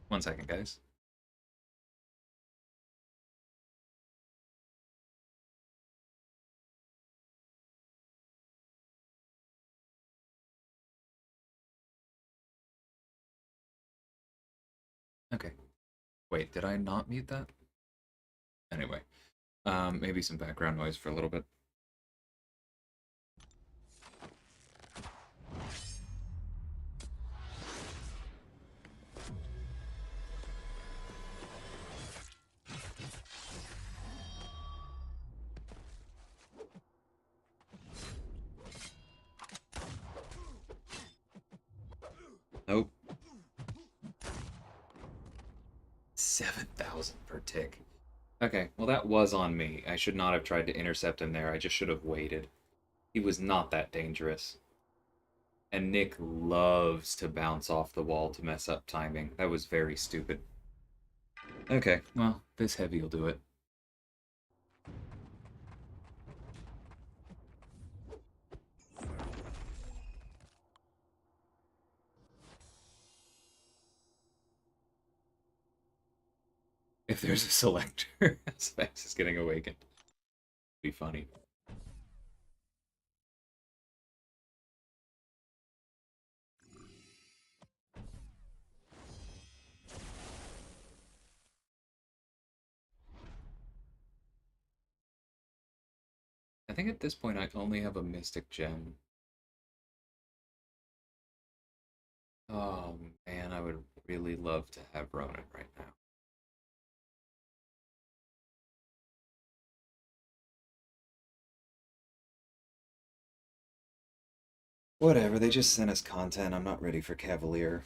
Speaker 1: One second, guys. Okay. Wait, did I not mute that? Anyway, maybe some background noise for a little bit. Nope. 7,000 per tick. Okay, well that was on me. I should not have tried to intercept him there. I just should have waited. He was not that dangerous. And Nick loves to bounce off the wall to mess up timing. That was very stupid. Okay, well, this heavy will do it. If there's a selector, Specs is getting awakened. Be funny. I think at this point I only have a Mystic Gem. Oh man, I would really love to have Ronan right now. Whatever, they just sent us content. I'm not ready for Cavalier.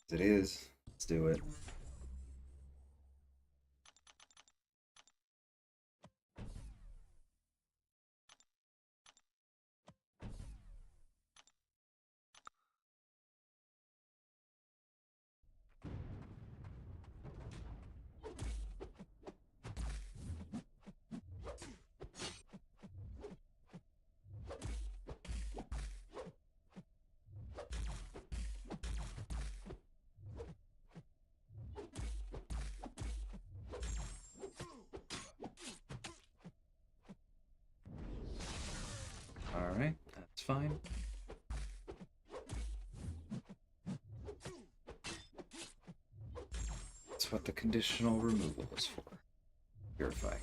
Speaker 1: As it is, let's do it. Alright, that's fine. That's what the conditional removal is for. Purify.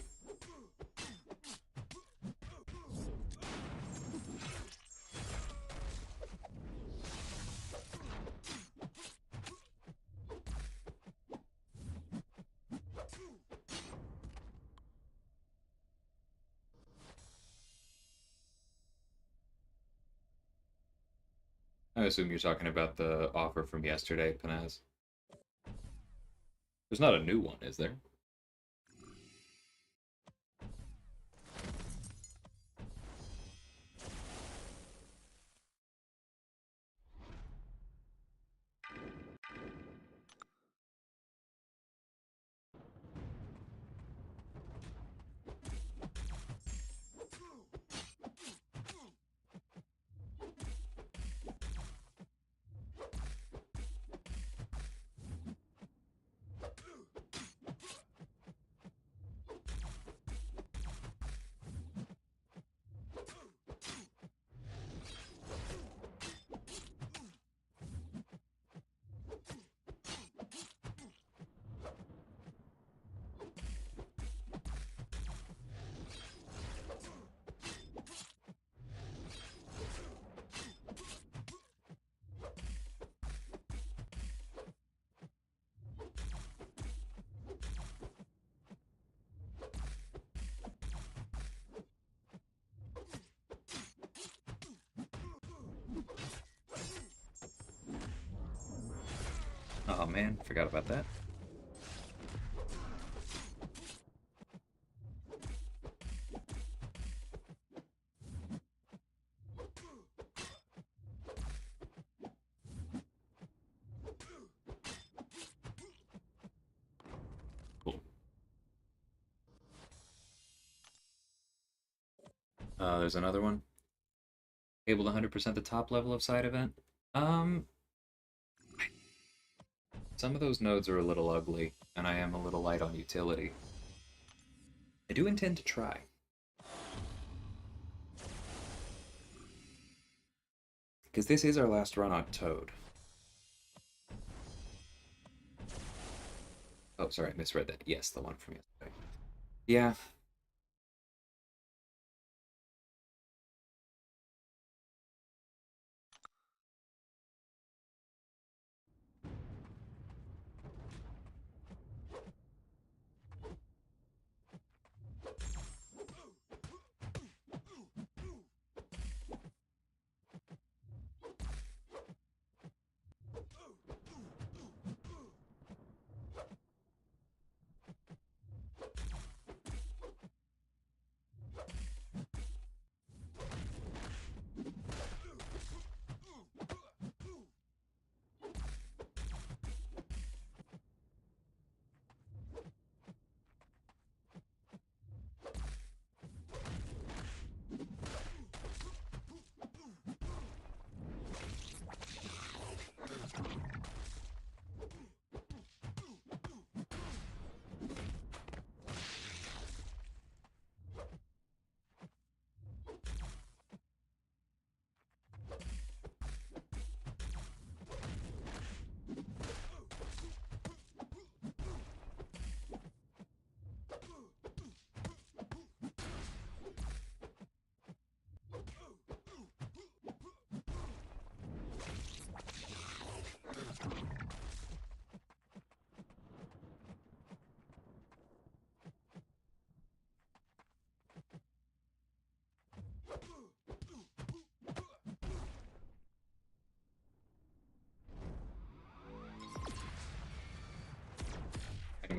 Speaker 1: I assume you're talking about the offer from yesterday, Panaz. There's not a new one, is there? Oh man, forgot about that. Cool. There's another one. Able to 100% the top level of side event. Um, some of those nodes are a little ugly, and I am a little light on utility. I do intend to try. Because this is our last run on Toad. Oh, sorry, I misread that. Yes, the one from yesterday. Yeah.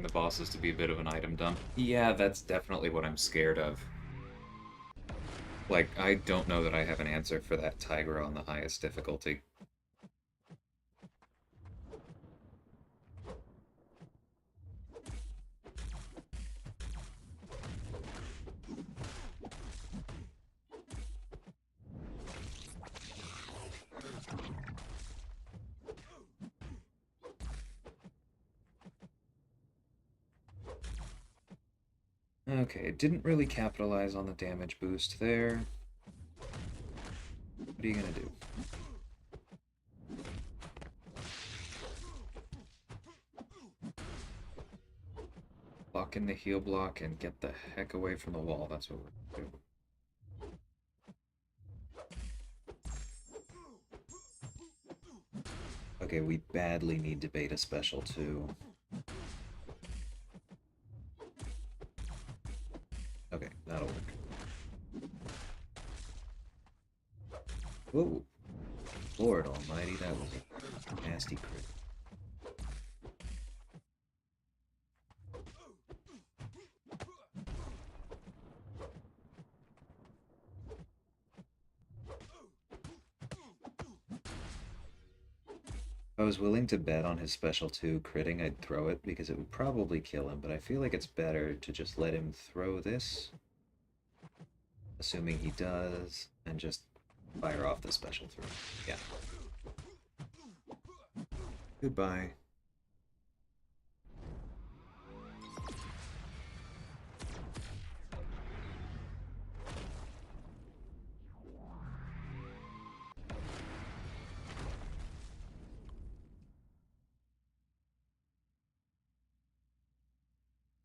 Speaker 1: the bosses to be a bit of an item dump. Yeah, that's definitely what I'm scared of. Like, I don't know that I have an answer for that Tiger on the highest difficulty. Okay, it didn't really capitalize on the damage boost there. What are you gonna do? Lock in the heal block and get the heck away from the wall. That's what we're gonna do. Okay, we badly need to bait a special too. Okay, that'll work. Whoa! Lord almighty, that was a nasty crit. If I was willing to bet on his special 2 critting, I'd throw it because it would probably kill him, but I feel like it's better to just let him throw this, assuming he does, and just fire off the special 3. Yeah. Goodbye.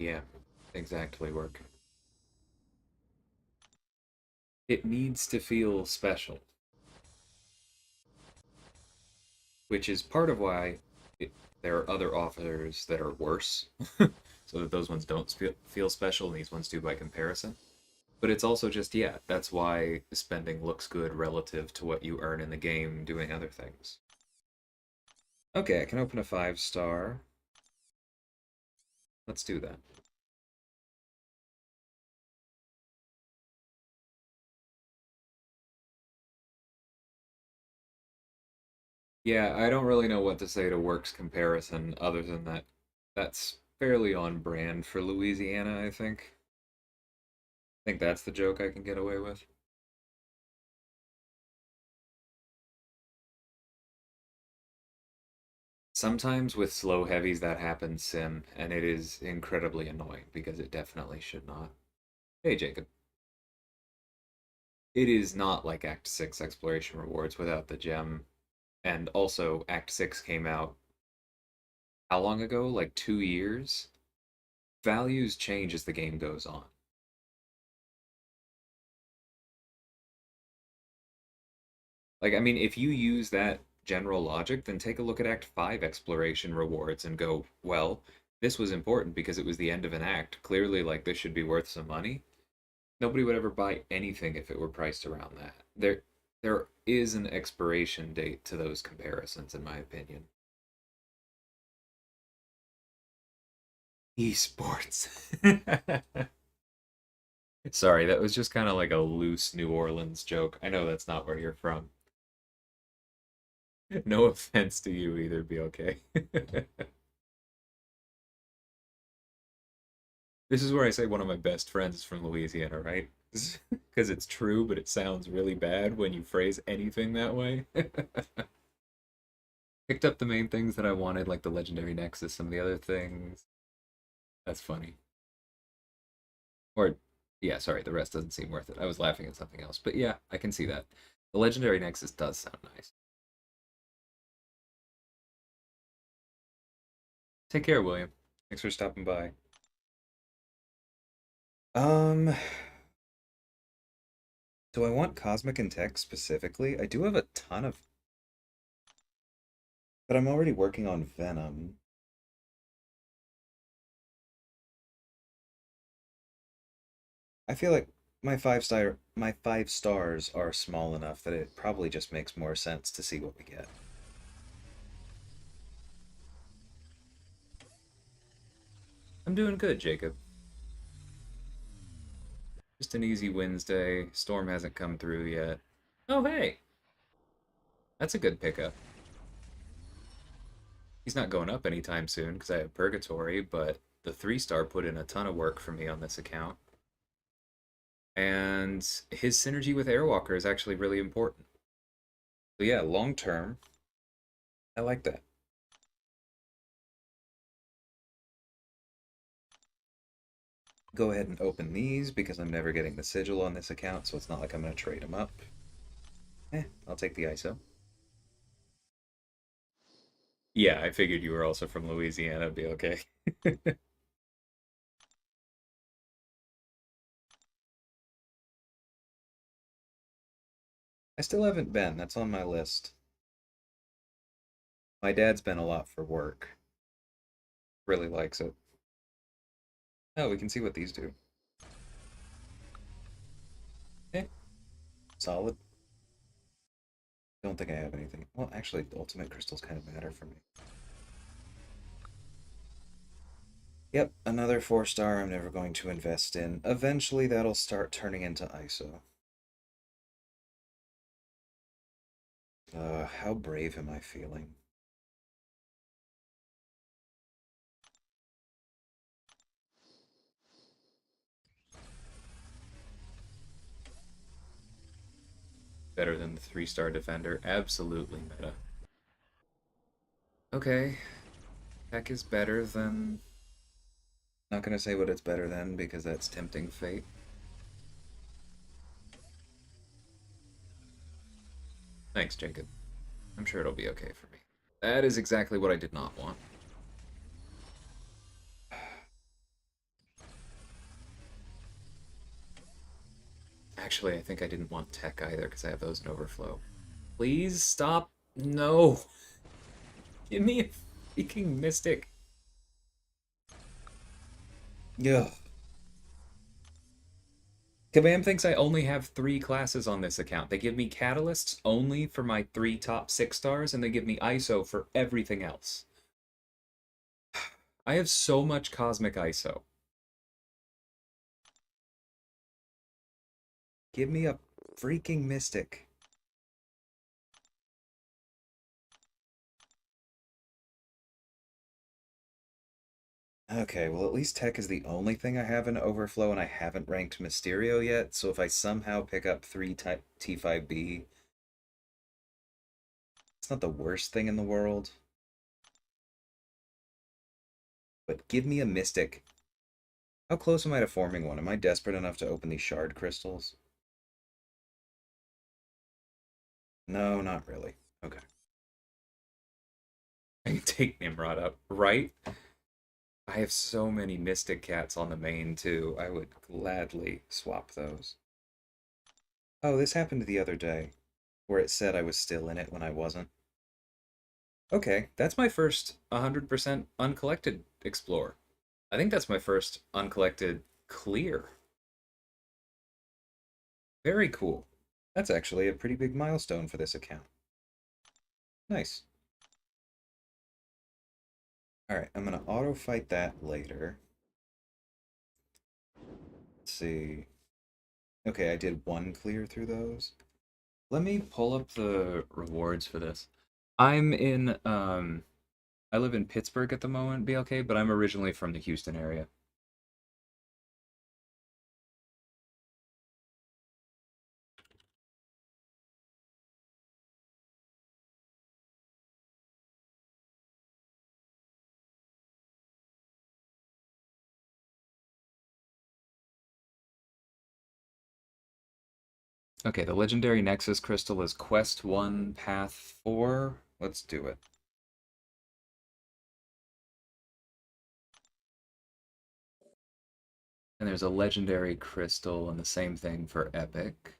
Speaker 1: Yeah, exactly work. It needs to feel special, which is part of why there are other authors that are worse, so that those ones don't feel special and these ones do by comparison. But it's also just, yeah, that's why spending looks good relative to what you earn in the game doing other things. Okay, I can open a 5-star. Let's do that. Yeah, I don't really know what to say to works comparison other than that that's fairly on brand for Louisiana, I think. I think that's the joke I can get away with. Sometimes with slow heavies that happens sim, and it is incredibly annoying because it definitely should not. Hey Jacob. It is not like Act 6 exploration rewards without the gem. And also Act 6 came out how long ago? Like 2 years? Values change as the game goes on. Like, I mean, if you use that general logic, then take a look at Act 5 exploration rewards and go, well, this was important because it was the end of an act. Clearly, like, this should be worth some money. Nobody would ever buy anything if it were priced around that. There is an expiration date to those comparisons, in my opinion. Esports. Sorry, that was just kind of like a loose New Orleans joke. I know that's not where you're from. No offense to you either, be okay. This is where I say one of my best friends is from Louisiana, right? Because it's true, but it sounds really bad when you phrase anything that way. Picked up the main things that I wanted, like the Legendary Nexus, some of the other things. That's funny. Or, yeah, sorry, the rest doesn't seem worth it. I was laughing at something else. But yeah, I can see that. The Legendary Nexus does sound nice. Take care, William. Thanks for stopping by. Um, do I want Cosmic and Tech specifically? I do have a ton of, but I'm already working on Venom. I feel like my 5 stars are small enough that it probably just makes more sense to see what we get. I'm doing good, Jacob. Just an easy Wednesday. Storm hasn't come through yet. Oh, hey, that's a good pickup. He's not going up anytime soon because I have Purgatory, but the 3-star put in a ton of work for me on this account. And his synergy with Airwalker is actually really important. So yeah, long term, I like that. Go ahead and open these because I'm never getting the sigil on this account, so it's not like I'm going to trade them up. I'll take the ISO. Yeah, I figured you were also from Louisiana. It'd be okay. I still haven't been. That's on my list. My dad's been a lot for work. Really likes it. Oh, we can see what these do. Eh, solid. Don't think I have anything. Well, actually, ultimate crystals kind of matter for me. Yep, another 4-star I'm never going to invest in. Eventually, that'll start turning into ISO. How brave am I feeling? Better than the 3-star defender. Absolutely meta. Okay, tech is better than. Not gonna say what it's better than because that's tempting fate. Thanks, Jacob. I'm sure it'll be okay for me. That is exactly what I did not want. Actually, I think I didn't want tech either because I have those in overflow. Please stop. No. Give me a freaking mystic. Yeah. Kabam thinks I only have 3 classes on this account. They give me catalysts only for my 3 top 6-stars, and they give me ISO for everything else. I have so much cosmic ISO. Give me a freaking mystic. Okay, well at least tech is the only thing I have in overflow and I haven't ranked Mysterio yet, so if I somehow pick up 3 type T5B, it's not the worst thing in the world. But give me a mystic. How close am I to forming one? Am I desperate enough to open these shard crystals? No, not really. Okay. I can take Nimrod up, right? I have so many Mystic Cats on the main, too. I would gladly swap those. Oh, this happened the other day, where it said I was still in it when I wasn't. Okay, that's my first 100% uncollected explore. I think that's my first uncollected clear. Very cool. That's actually a pretty big milestone for this account. Nice. Alright, I'm gonna auto fight that later. Let's see. Okay, I did 1 clear through those. Let me pull up the rewards for this. I'm in I live in Pittsburgh at the moment, BLK, but I'm originally from the Houston area. Okay, the legendary Nexus crystal is Quest 1, Path 4. Let's do it. And there's a legendary crystal and the same thing for Epic.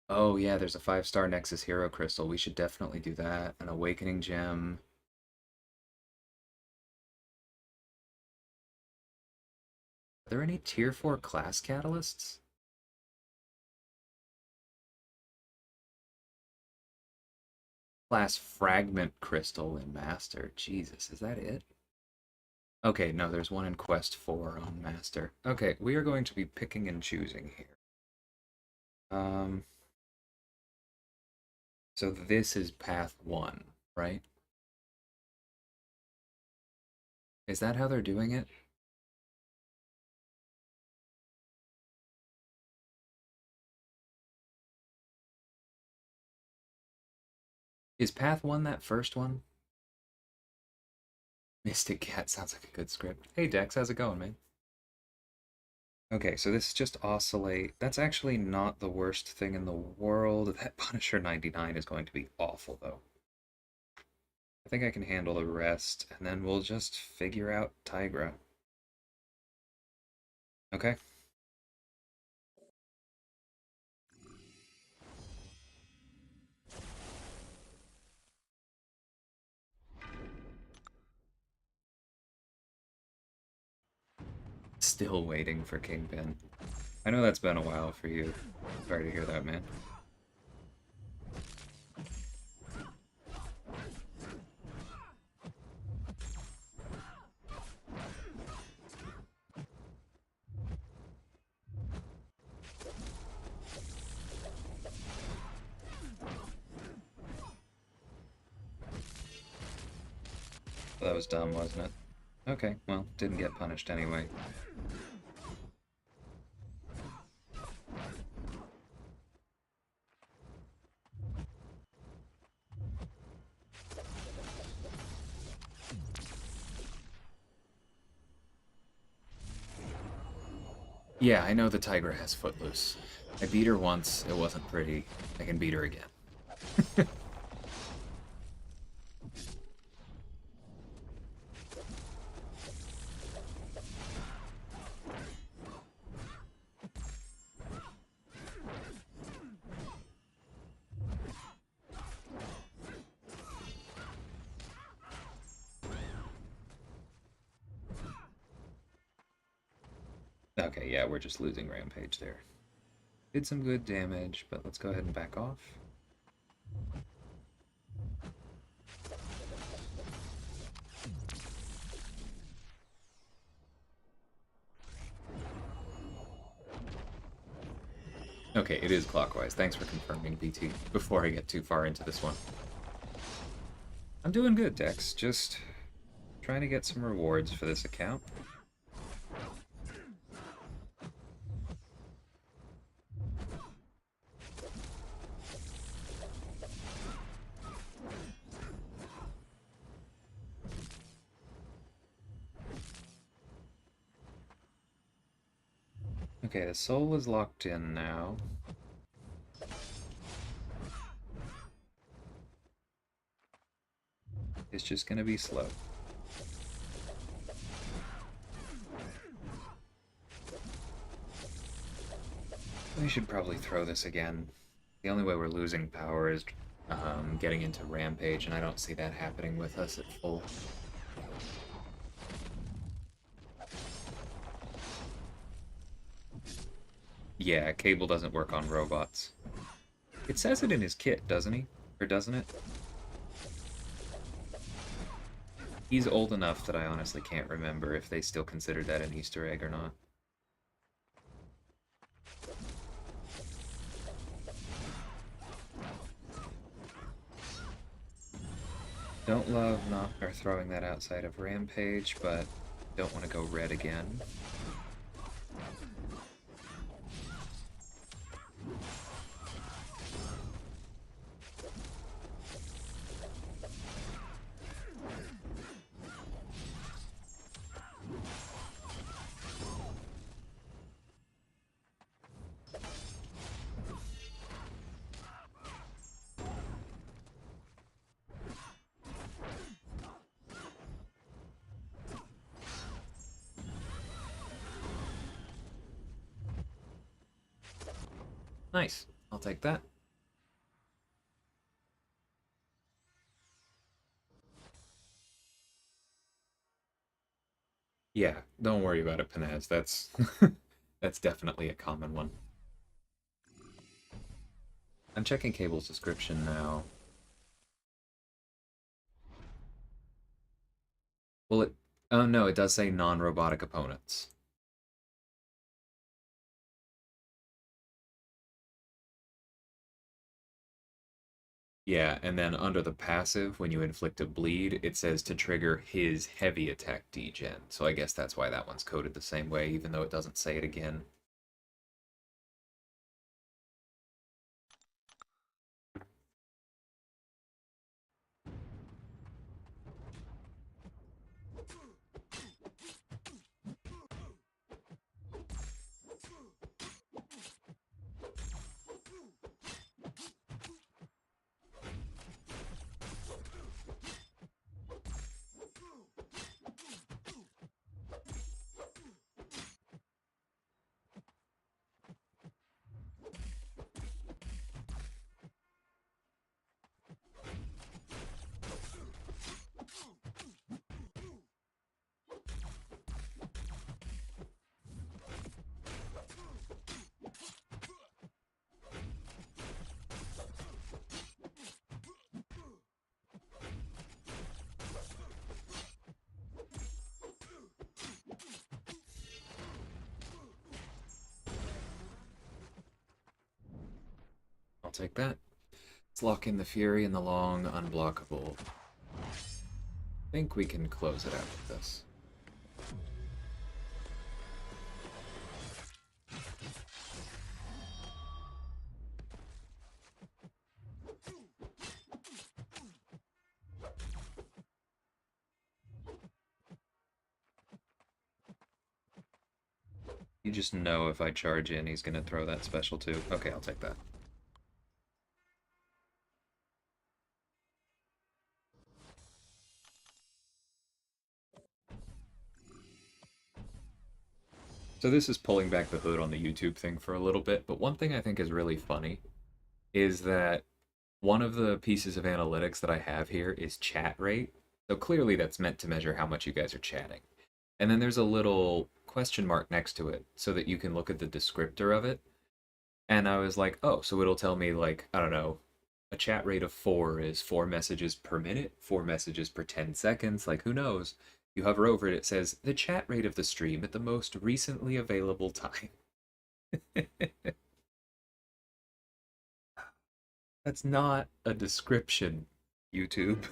Speaker 1: Oh yeah, there's a 5-star Nexus Hero Crystal. We should definitely do that. An Awakening Gem. Are there any tier 4 class catalysts? Class fragment crystal in master. Jesus, is that it? Okay, no, there's one in quest 4 on master. Okay, we are going to be picking and choosing here. Um, so this is path 1, right? Is that how they're doing it? Is path 1 that first one? Mystic Cat sounds like a good script. Hey Dex, how's it going, man? Okay, so this is just oscillate. That's actually not the worst thing in the world. That Punisher 99 is going to be awful, though. I think I can handle the rest, and then we'll just figure out Tigra. Okay? Still waiting for Kingpin. I know that's been a while for you. Sorry to hear that, man. That was dumb, wasn't it? Okay, well, didn't get punished anyway. Yeah, I know the Tigra has Footloose. I beat her once, it wasn't pretty. I can beat her again. Okay, yeah, we're just losing Rampage there. Did some good damage, but let's go ahead and back off. Okay, it is clockwise. Thanks for confirming, BT, before I get too far into this one. I'm doing good, Dex. Just trying to get some rewards for this account. Okay, the soul is locked in now. It's just gonna be slow. We should probably throw this again. The only way we're losing power is getting into Rampage, and I don't see that happening with us at full. Yeah, Cable doesn't work on robots. It says it in his kit, doesn't he? Or doesn't it? He's old enough that I honestly can't remember if they still consider that an Easter egg or not. Don't love not or throwing that outside of Rampage, but don't want to go red again. Nice. I'll take that. Yeah, don't worry about it, Panaz. That's that's definitely a common one. I'm checking Cable's description now. Well, it oh no, it does say non-robotic opponents. Yeah, and then under the passive, when you inflict a bleed, it says to trigger his heavy attack degen. So I guess that's why that one's coded the same way, even though it doesn't say it again. I'll take that. Let's lock in the Fury and the long, unblockable. I think we can close it out with this. You just know if I charge in, he's gonna throw that special too. Okay, I'll take that. So this is pulling back the hood on the YouTube thing for a little bit, but one thing I think is really funny is that one of the pieces of analytics that I have here is chat rate. So clearly that's meant to measure how much you guys are chatting. And then there's a little question mark next to it so that you can look at the descriptor of it. And I was like, oh, so it'll tell me, like, I don't know, a chat rate of 4 is 4 messages per minute, 4 messages per 10 seconds. Like, who knows? You hover over it, it says the chat rate of the stream at the most recently available time. That's not a description, YouTube.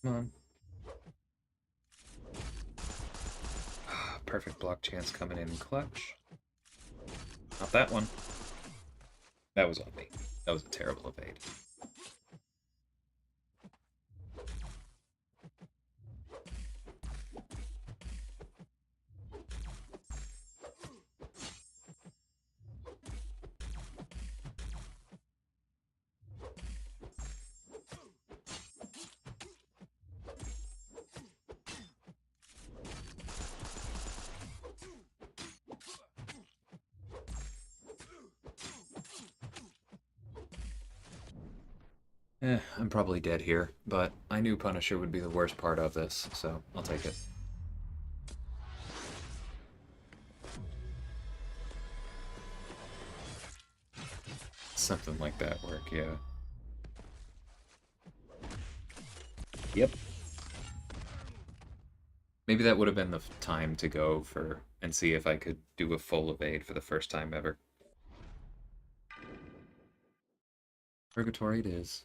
Speaker 1: Come on. Perfect block chance coming in clutch. Not that one. That was on me. That was a terrible evade. I'm probably dead here, but I knew Punisher would be the worst part of this, so I'll take it. Something like that work, yeah. Yep. Maybe that would have been the time to go for and see if I could do a full evade for the first time ever. Purgatory it is.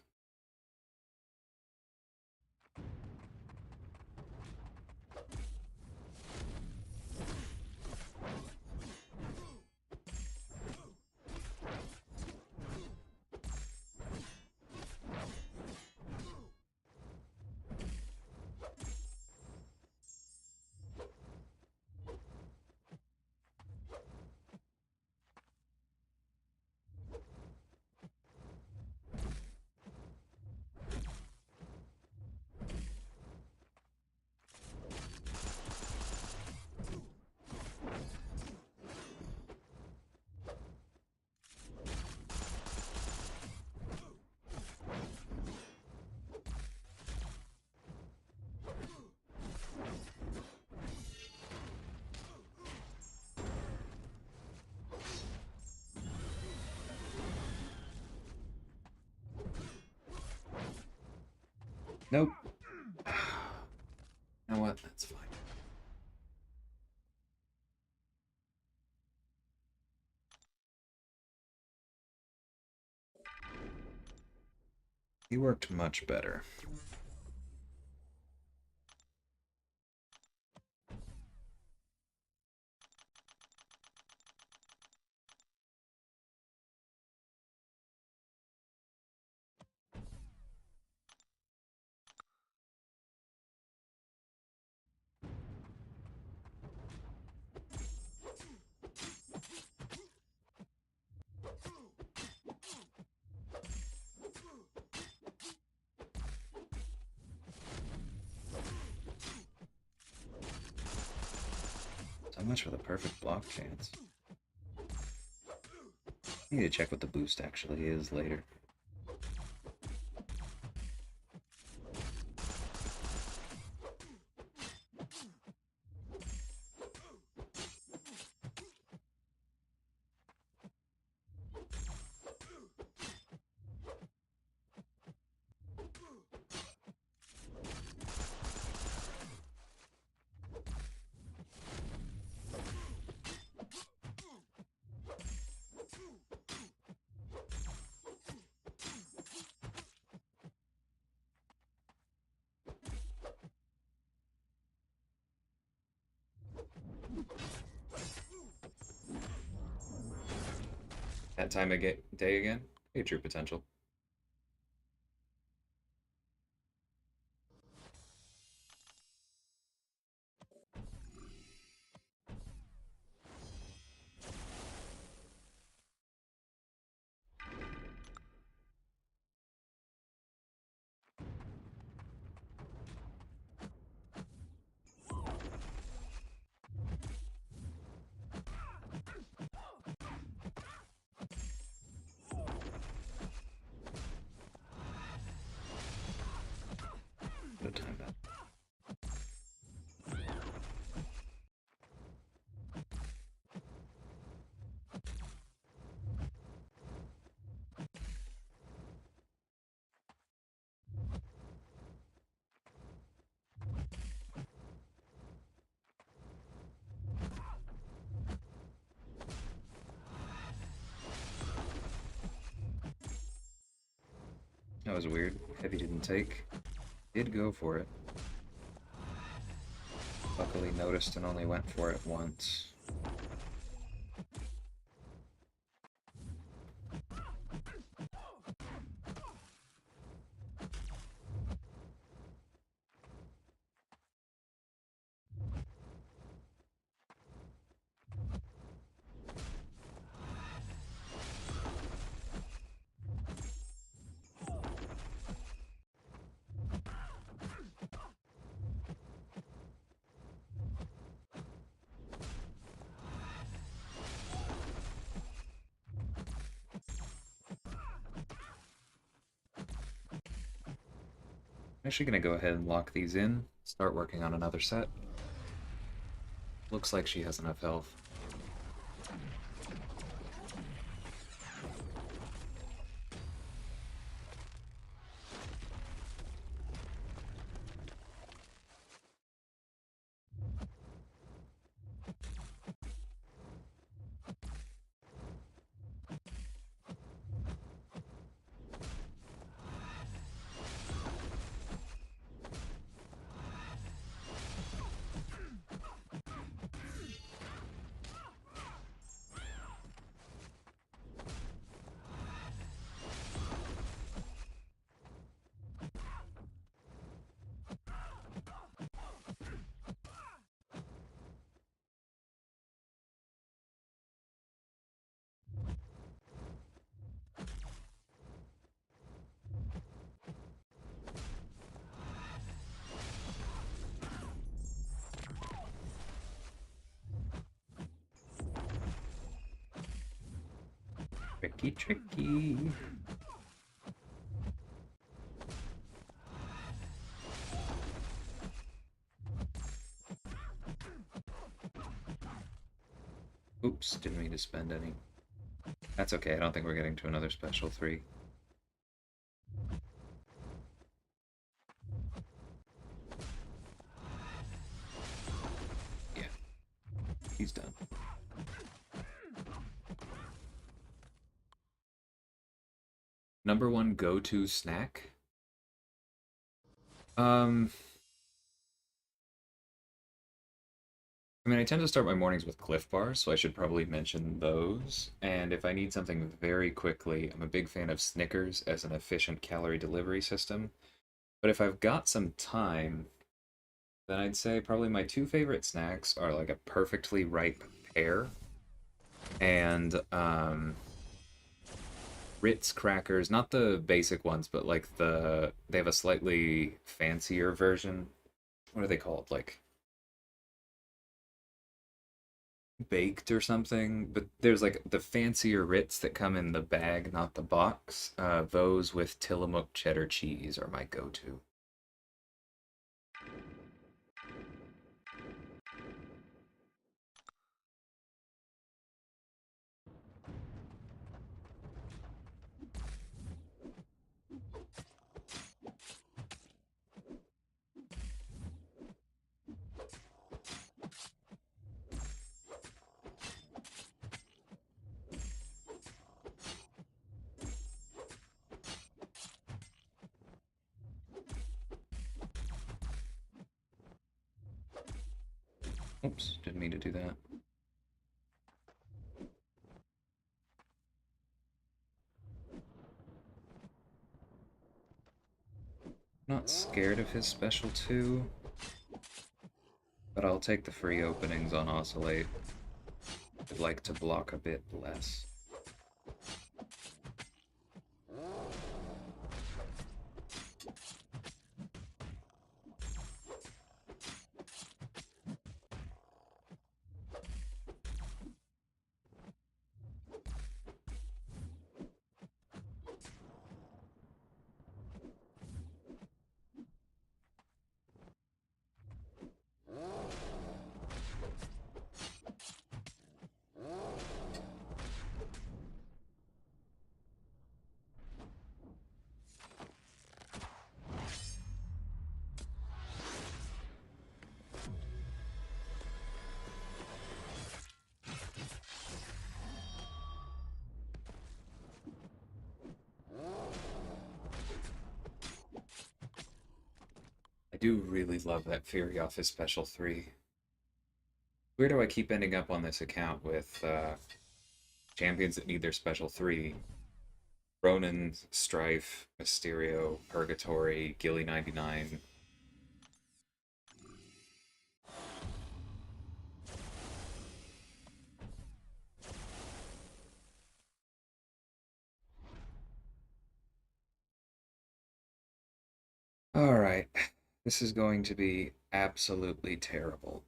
Speaker 1: Nope. You know what? That's fine. He worked much better. So much for the perfect block chance. I need to check what the boost actually is later. That time of day again? Hey, true potential. No time that. That was weird. Heavy didn't take. Did go for it. Luckily noticed and only went for it once. I'm actually gonna go ahead and lock these in, start working on another set. Looks like she has enough health. Tricky, tricky. Oops, didn't mean to spend any. That's okay, I don't think we're getting to another special 3. He's done. Number one go-to snack? Um, I mean, I tend to start my mornings with Cliff Bars, so I should probably mention those. And if I need something very quickly, I'm a big fan of Snickers as an efficient calorie delivery system. But if I've got some time, then I'd say probably my two favorite snacks are like a perfectly ripe pear and Ritz crackers, not the basic ones, but like they have a slightly fancier version. What are they called? Like baked or something, but there's like the fancier Ritz that come in the bag, not the box. Those with Tillamook cheddar cheese are my go-to. Oops, didn't mean to do that. Not scared of his special 2, but I'll take the free openings on Oscillate. I'd like to block a bit less. I do really love that Fury off his special 3. Where do I keep ending up on this account with champions that need their special 3? Ronan, Strife, Mysterio, Purgatory, Gilly 99. Alright, this is going to be absolutely terrible.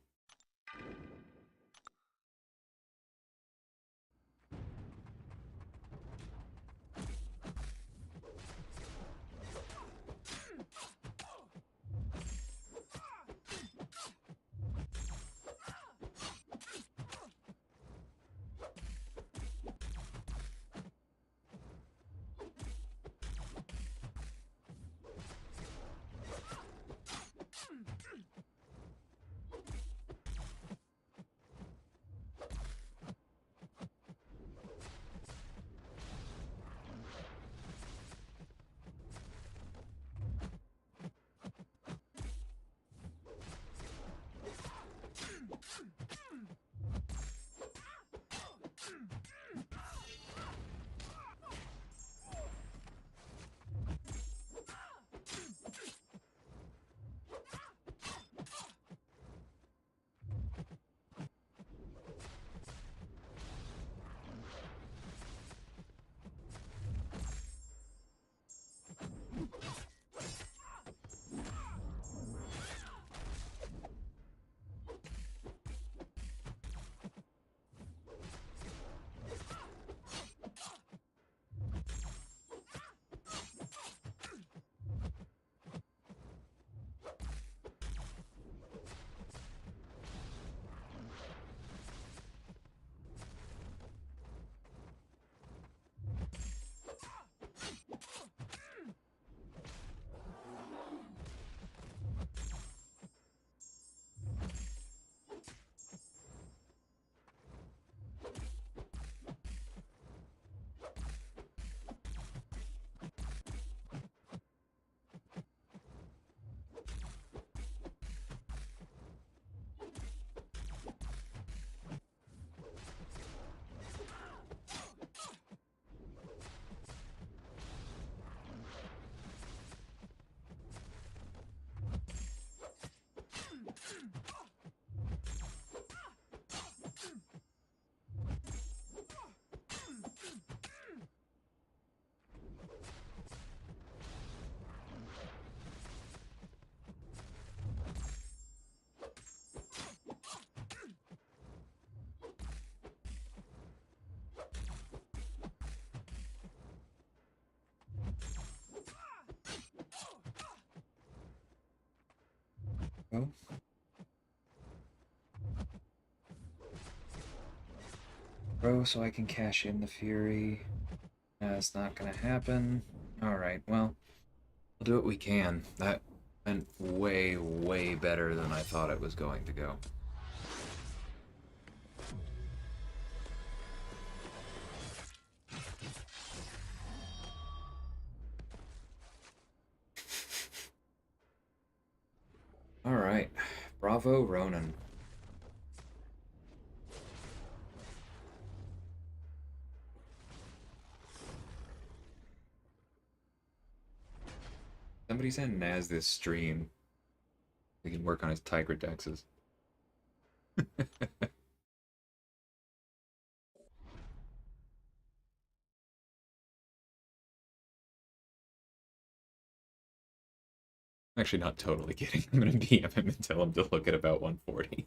Speaker 1: Oh. Throw so I can cash in the Fury. That's not gonna happen. Alright, well, we'll do what we can. That went way, way better than I thought it was going to go. Alright. Bravo, Ronan. Somebody send Naz this stream. We can work on his Tiger dexes. Actually, not totally kidding. I'm gonna DM him and tell him to look at about 140.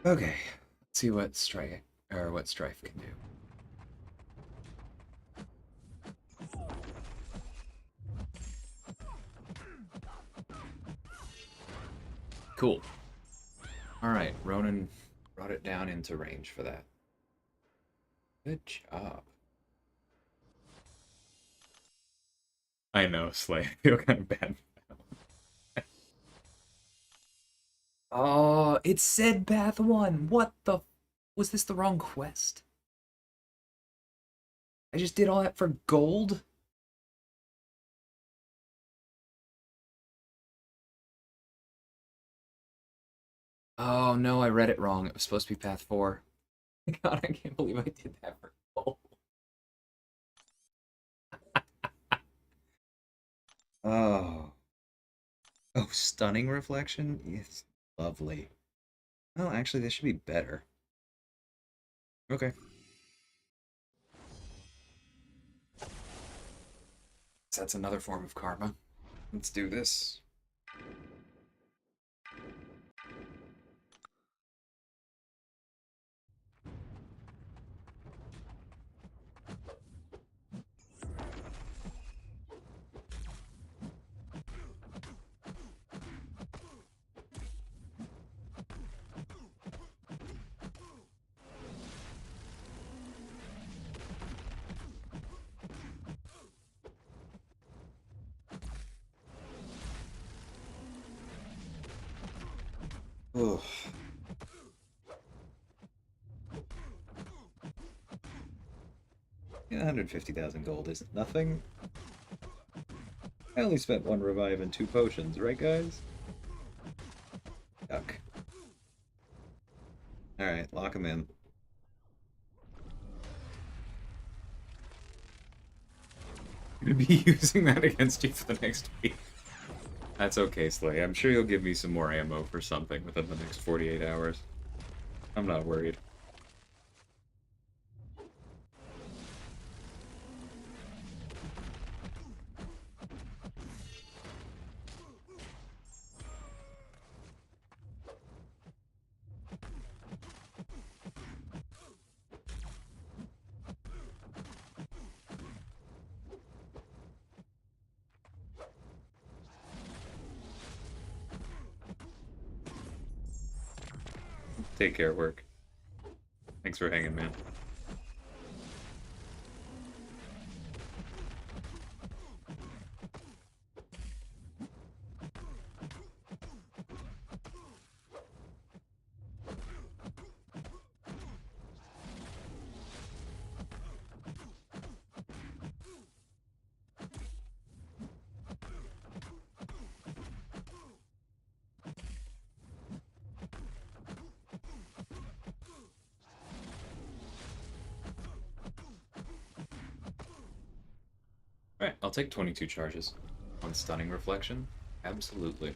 Speaker 1: Okay, let's see what Strike or what Strife can do. Cool. Alright, Ronan brought it down into range for that. Good job. I know, Slay. I feel kind of bad. Oh, it said Path 1. What the... Was this the wrong quest? I just did all that for gold? Oh, no, I read it wrong. It was supposed to be Path 4. God, I can't believe I did that for gold. Oh. Oh, stunning reflection? It's lovely. Oh, actually, this should be better. Okay. So that's another form of karma. Let's do this. Oh. Yeah, 150,000 gold isn't nothing. I only spent 1 revive and 2 potions, right guys? Yuck. Alright, lock him in. I'm gonna be using that against you for the next week. That's okay, Slay. I'm sure you'll give me some more ammo for something within the next 48 hours. I'm not worried. Take care, work. Thanks for hanging, man. Alright, I'll take 22 charges. On stunning reflection? Absolutely.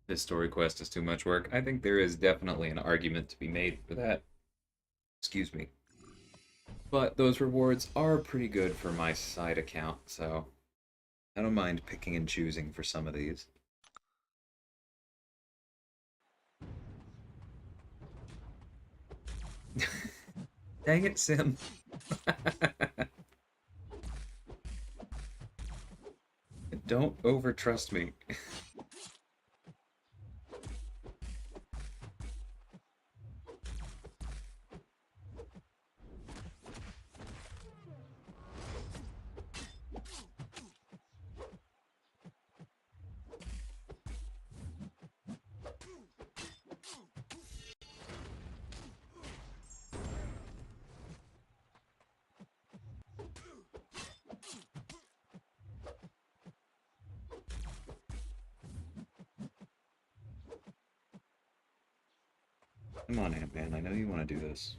Speaker 1: this story quest is too much work. I think there is definitely an argument to be made for that. Excuse me. But those rewards are pretty good for my side account, so I don't mind picking and choosing for some of these. Dang it, Sim. Don't overtrust me. Come on, Ant-Man, I know you want to do this.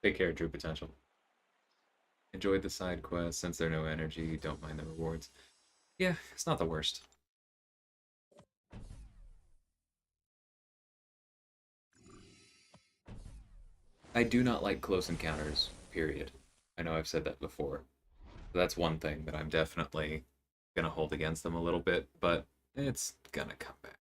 Speaker 1: Take care, True Potential. Enjoyed the side quests. Since they're no energy, don't mind the rewards. Yeah, it's not the worst. I do not like close encounters, period. I know I've said that before. That's one thing that I'm definitely gonna hold against them a little bit, but it's gonna come back.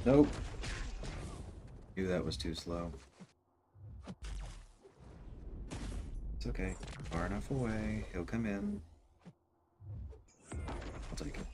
Speaker 1: Nope. Knew that was too slow. It's okay. Far enough away. He'll come in. I'll take it.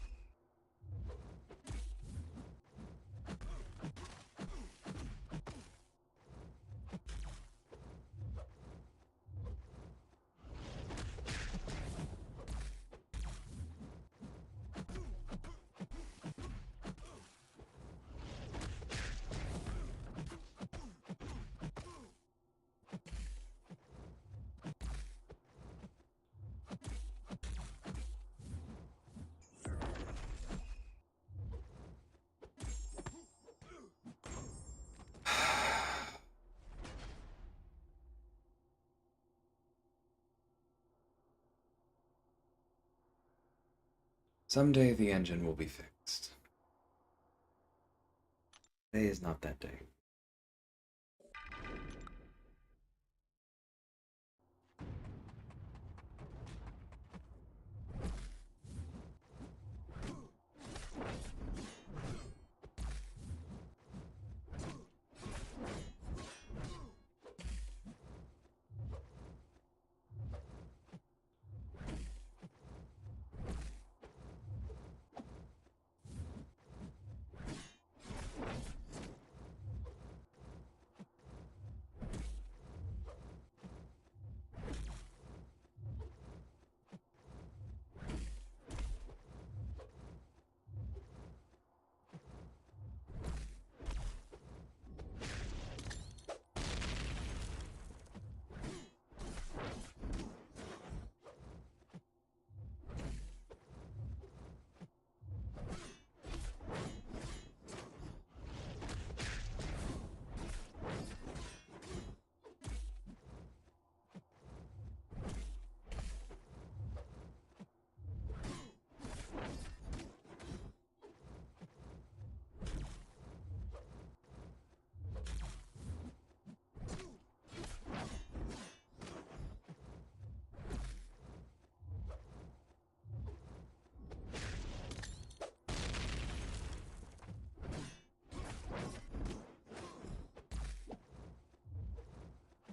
Speaker 1: Someday the engine will be fixed. Today is not that day.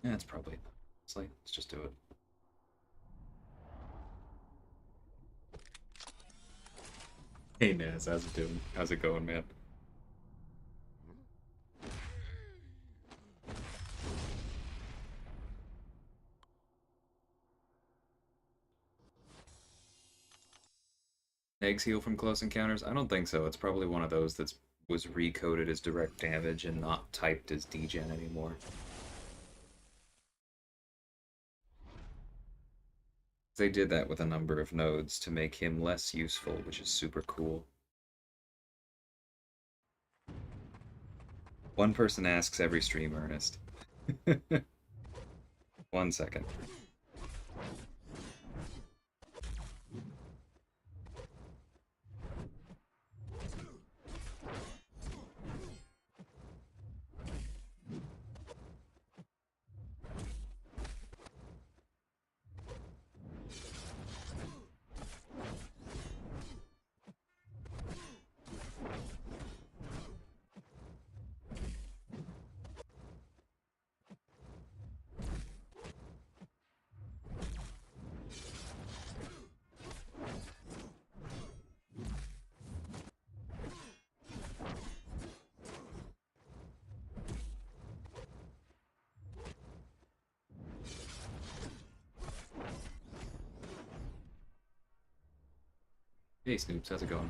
Speaker 1: Yeah, that's probably. It's like, let's just do it. Hey Naz, how's it doing? How's it going, man? Eggs heal from close encounters? I don't think so. It's probably one of those that's was recoded as direct damage and not typed as degen anymore. They did that with a number of nodes to make him less useful, which is super cool. One person asks every stream, Ernest. 1 second. Hey Snoops, how's it going?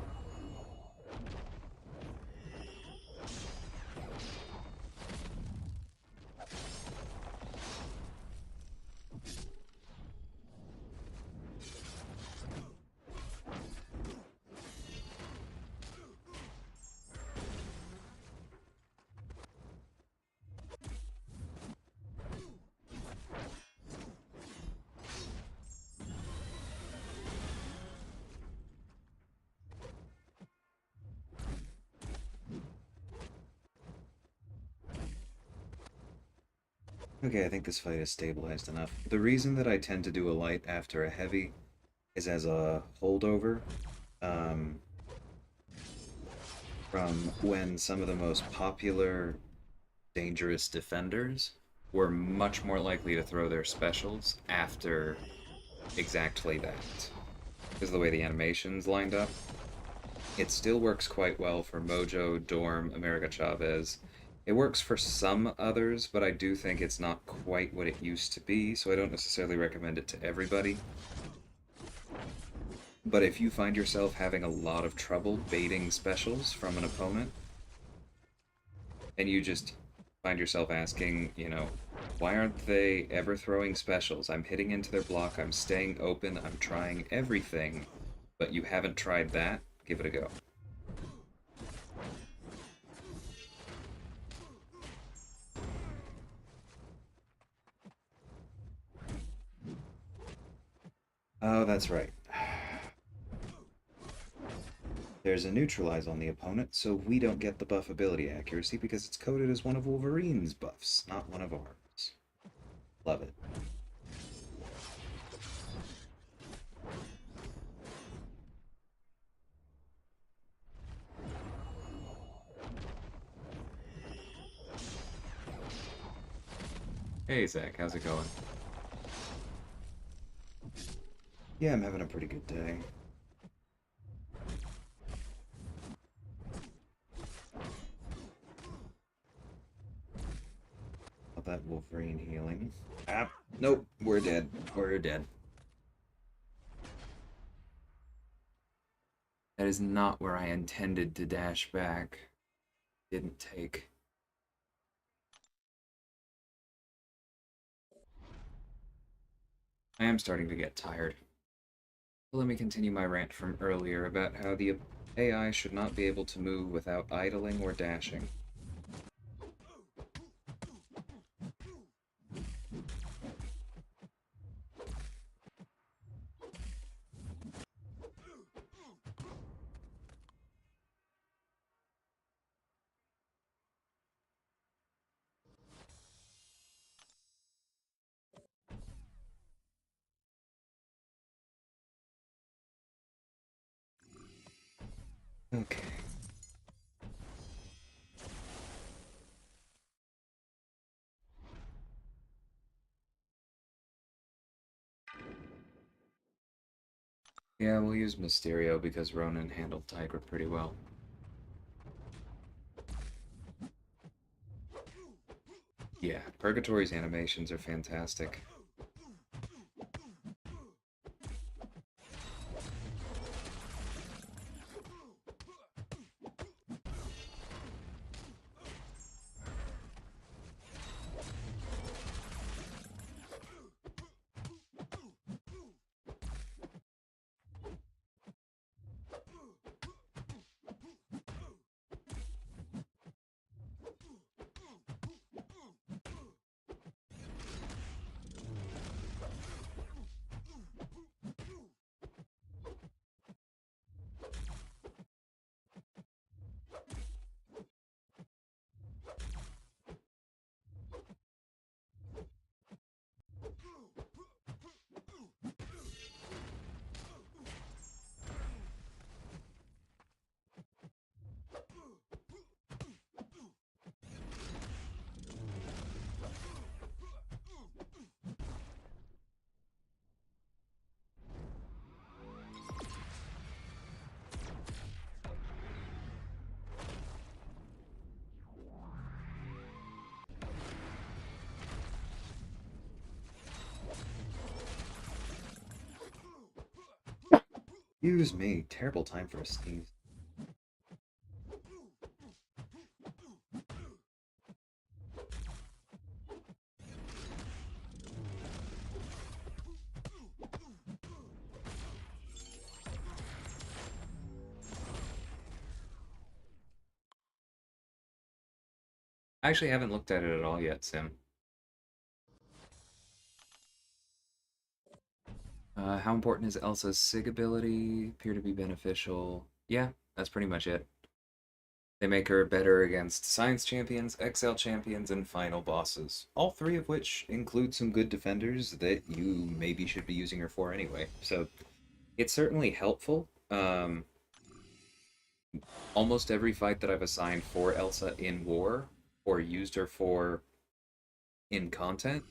Speaker 1: Okay, I think this fight is stabilized enough. The reason that I tend to do a light after a heavy is as a holdover um, from when some of the most popular dangerous defenders were much more likely to throw their specials after exactly that. Because of the way the animations lined up, it still works quite well for Mojo, Dorm, America Chavez. It works for some others, but I do think it's not quite what it used to be, so I don't necessarily recommend it to everybody. But if you find yourself having a lot of trouble baiting specials from an opponent, and you just find yourself asking, why aren't they ever throwing specials? I'm hitting into their block, I'm staying open, I'm trying everything, but you haven't tried that, give it a go. Oh, that's right. There's a neutralize on the opponent, so we don't get the buff ability accuracy because it's coded as one of Wolverine's buffs, not one of ours. Love it. Hey Zach, how's it going? Yeah, I'm having a pretty good day. Love that Wolverine healing. Ah, nope, we're dead. We're dead. That is not where I intended to dash back. Didn't take. I am starting to get tired. Let me continue my rant from earlier about how the AI should not be able to move without idling or dashing. Okay. Yeah, we'll use Mysterio because Ronan handled Tigra pretty well. Yeah, Purgatory's animations are fantastic. Excuse me, terrible time for a sneeze. I actually haven't looked at it at all yet, Sim. How important is Elsa's Sig ability? Appear to be beneficial. Yeah, that's pretty much it. They make her better against Science Champions, XL Champions, and Final Bosses. All three of which include some good defenders that you maybe should be using her for anyway. So it's certainly helpful. Almost every fight that I've assigned for Elsa in War, or used her for in content,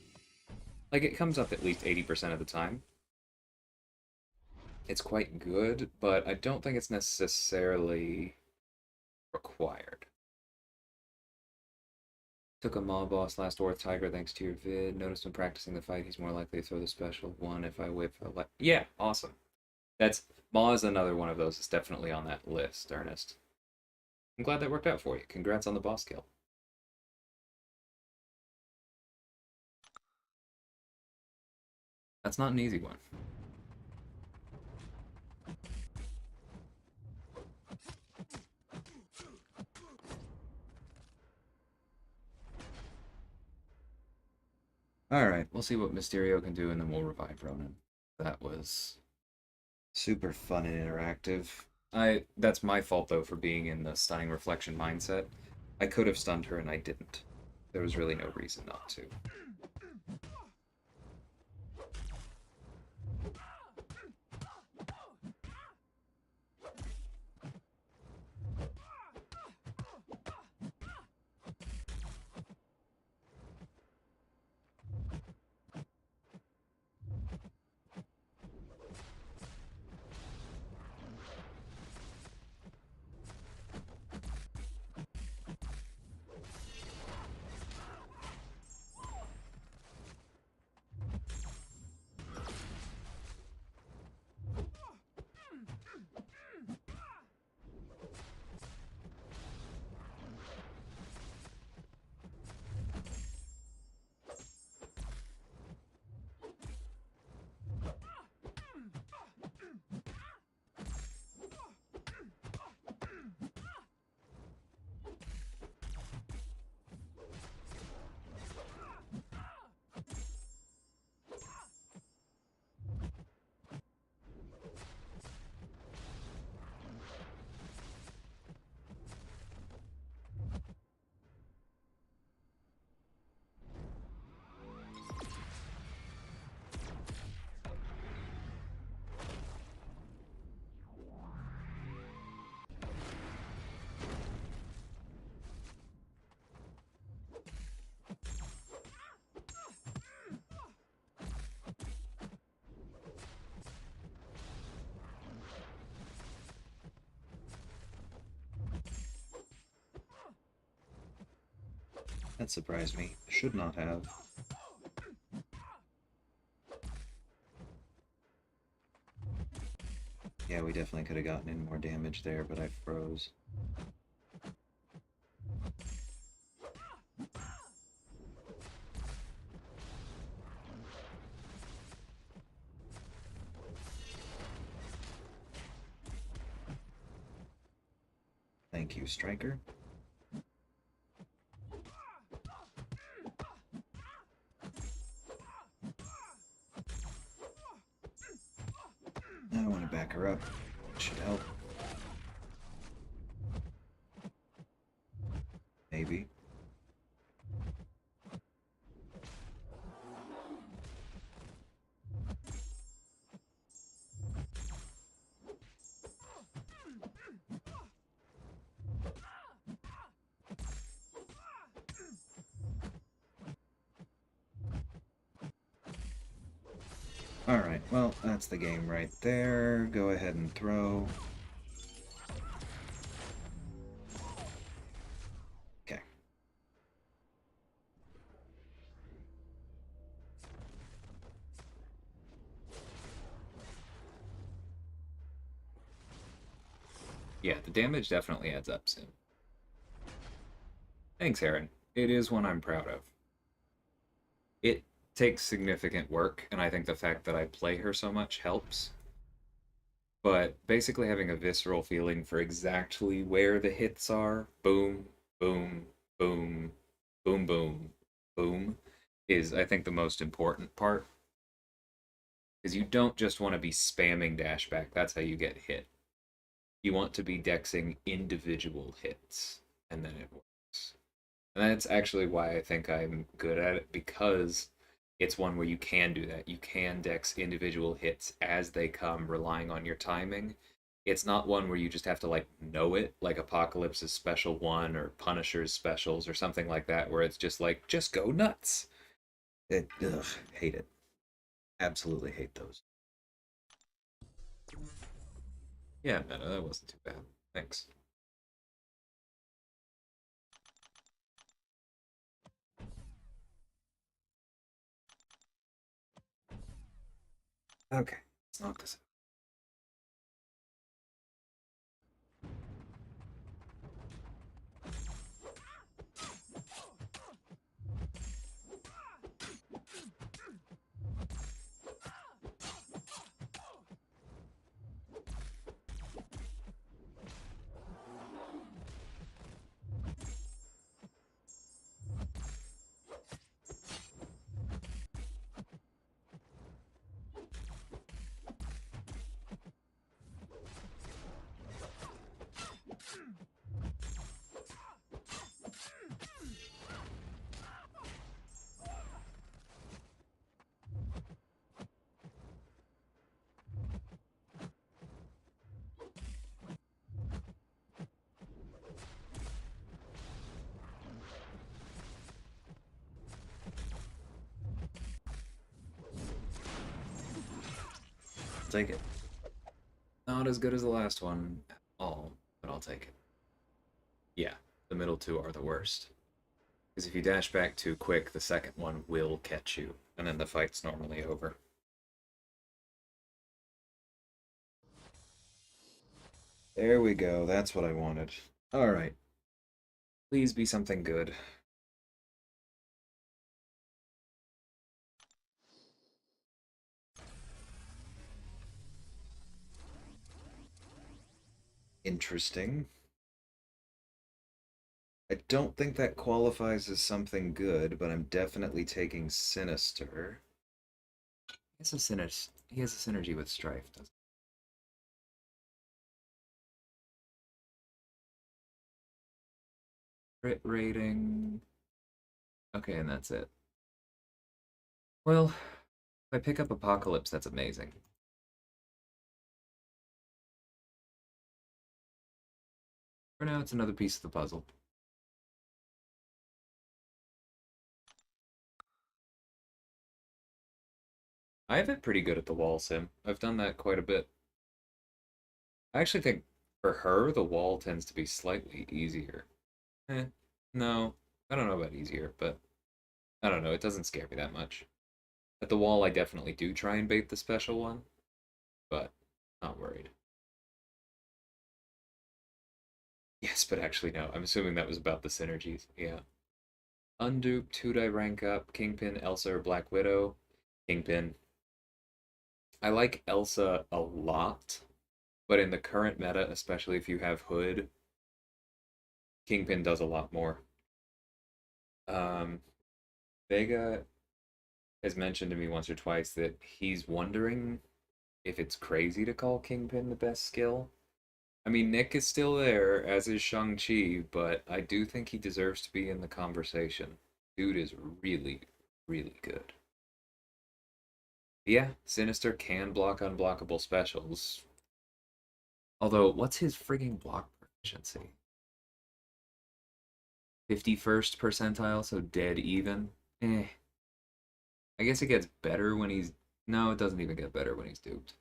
Speaker 1: like it comes up at least 80% of the time. It's quite good, but I don't think it's necessarily required. Took a mob boss last Orth Tiger thanks to your vid. Noticed when practicing the fight, he's more likely to throw the special one if I whip a yeah, awesome. That's Maw is another one of those that's definitely on that list, Ernest. I'm glad that worked out for you. Congrats on the boss kill. That's not an easy one. Alright, we'll see what Mysterio can do and then we'll revive Ronan. That was super fun and interactive. That's my fault though for being in the stunning reflection mindset. I could have stunned her and I didn't. There was really no reason not to. That surprised me. Should not have. Yeah, we definitely could have gotten in more damage there, but I froze. Thank you, Striker. I want to back her up. Should help. Maybe. Alright, well, that's the game right there. Go ahead and throw. Okay. Yeah, the damage definitely adds up soon. Thanks, Aaron. It is one I'm proud of. It takes significant work, and I think the fact that I play her so much helps. But basically having a visceral feeling for exactly where the hits are, boom, boom, boom, boom, boom, boom, is, I think, the most important part. Because you don't just want to be spamming dash back, that's how you get hit. You want to be dexing individual hits, and then it works. And that's actually why I think I'm good at it, because it's one where you can do that. You can dex individual hits as they come, relying on your timing. It's not one where you just have to like know it, like Apocalypse's special one or Punisher's specials or something like that, where it's just like, just go nuts. Ugh, hate it. Absolutely hate those. Yeah, no, that wasn't too bad. Thanks. Okay, let's knock this I'll take it. Not as good as the last one at all, but I'll take it. Yeah, the middle two are the worst. Because if you dash back too quick, the second one will catch you, and then the fight's normally over. There we go, that's what I wanted. Alright, please be something good. Interesting. I don't think that qualifies as something good, but I'm definitely taking Sinister. He has a synergy with Strife, doesn't he? Crit rating. Okay, and that's it. Well, if I pick up Apocalypse, that's amazing. For now, it's another piece of the puzzle. I have it pretty good at the wall sim. I've done that quite a bit. I actually think for her, the wall tends to be slightly easier. Eh, no. I don't know about easier, but I don't know. It doesn't scare me that much. At the wall, I definitely do try and bait the special one, but not worried. Yes, but actually, no. I'm assuming that was about the synergies. Yeah. Undupe, 2-die rank up, Kingpin, Elsa, or Black Widow. Kingpin. I like Elsa a lot, but in the current meta, especially if you have Hood, Kingpin does a lot more. Um, Vega has mentioned to me once or twice that he's wondering if it's crazy to call Kingpin the best skill. I mean, Nick is still there, as is Shang-Chi, but I do think he deserves to be in the conversation. Dude is really, really good. Yeah, Sinister can block unblockable specials. Although, what's his frigging block proficiency? 51st percentile, so dead even. Eh. I guess it gets better when he's. No, it doesn't even get better when he's duped.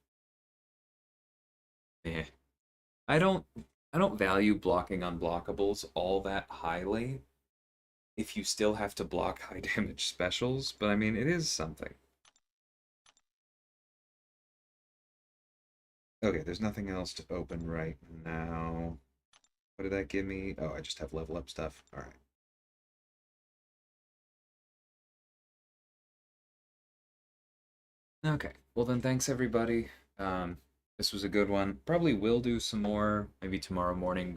Speaker 1: Eh. I don't. I don't value blocking unblockables all that highly if you still have to block high damage specials, but I mean, it is something. Okay, there's nothing else to open right now. What did that give me? Oh, I just have level up stuff. All right. Okay. Well then, thanks everybody. This was a good one. Probably will do some more maybe tomorrow morning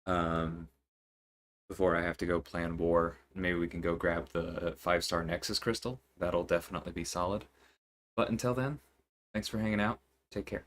Speaker 1: um before I have to go plan war. Maybe we can go grab the 5-star Nexus crystal. That'll definitely be solid. But until then, thanks for hanging out. Take care.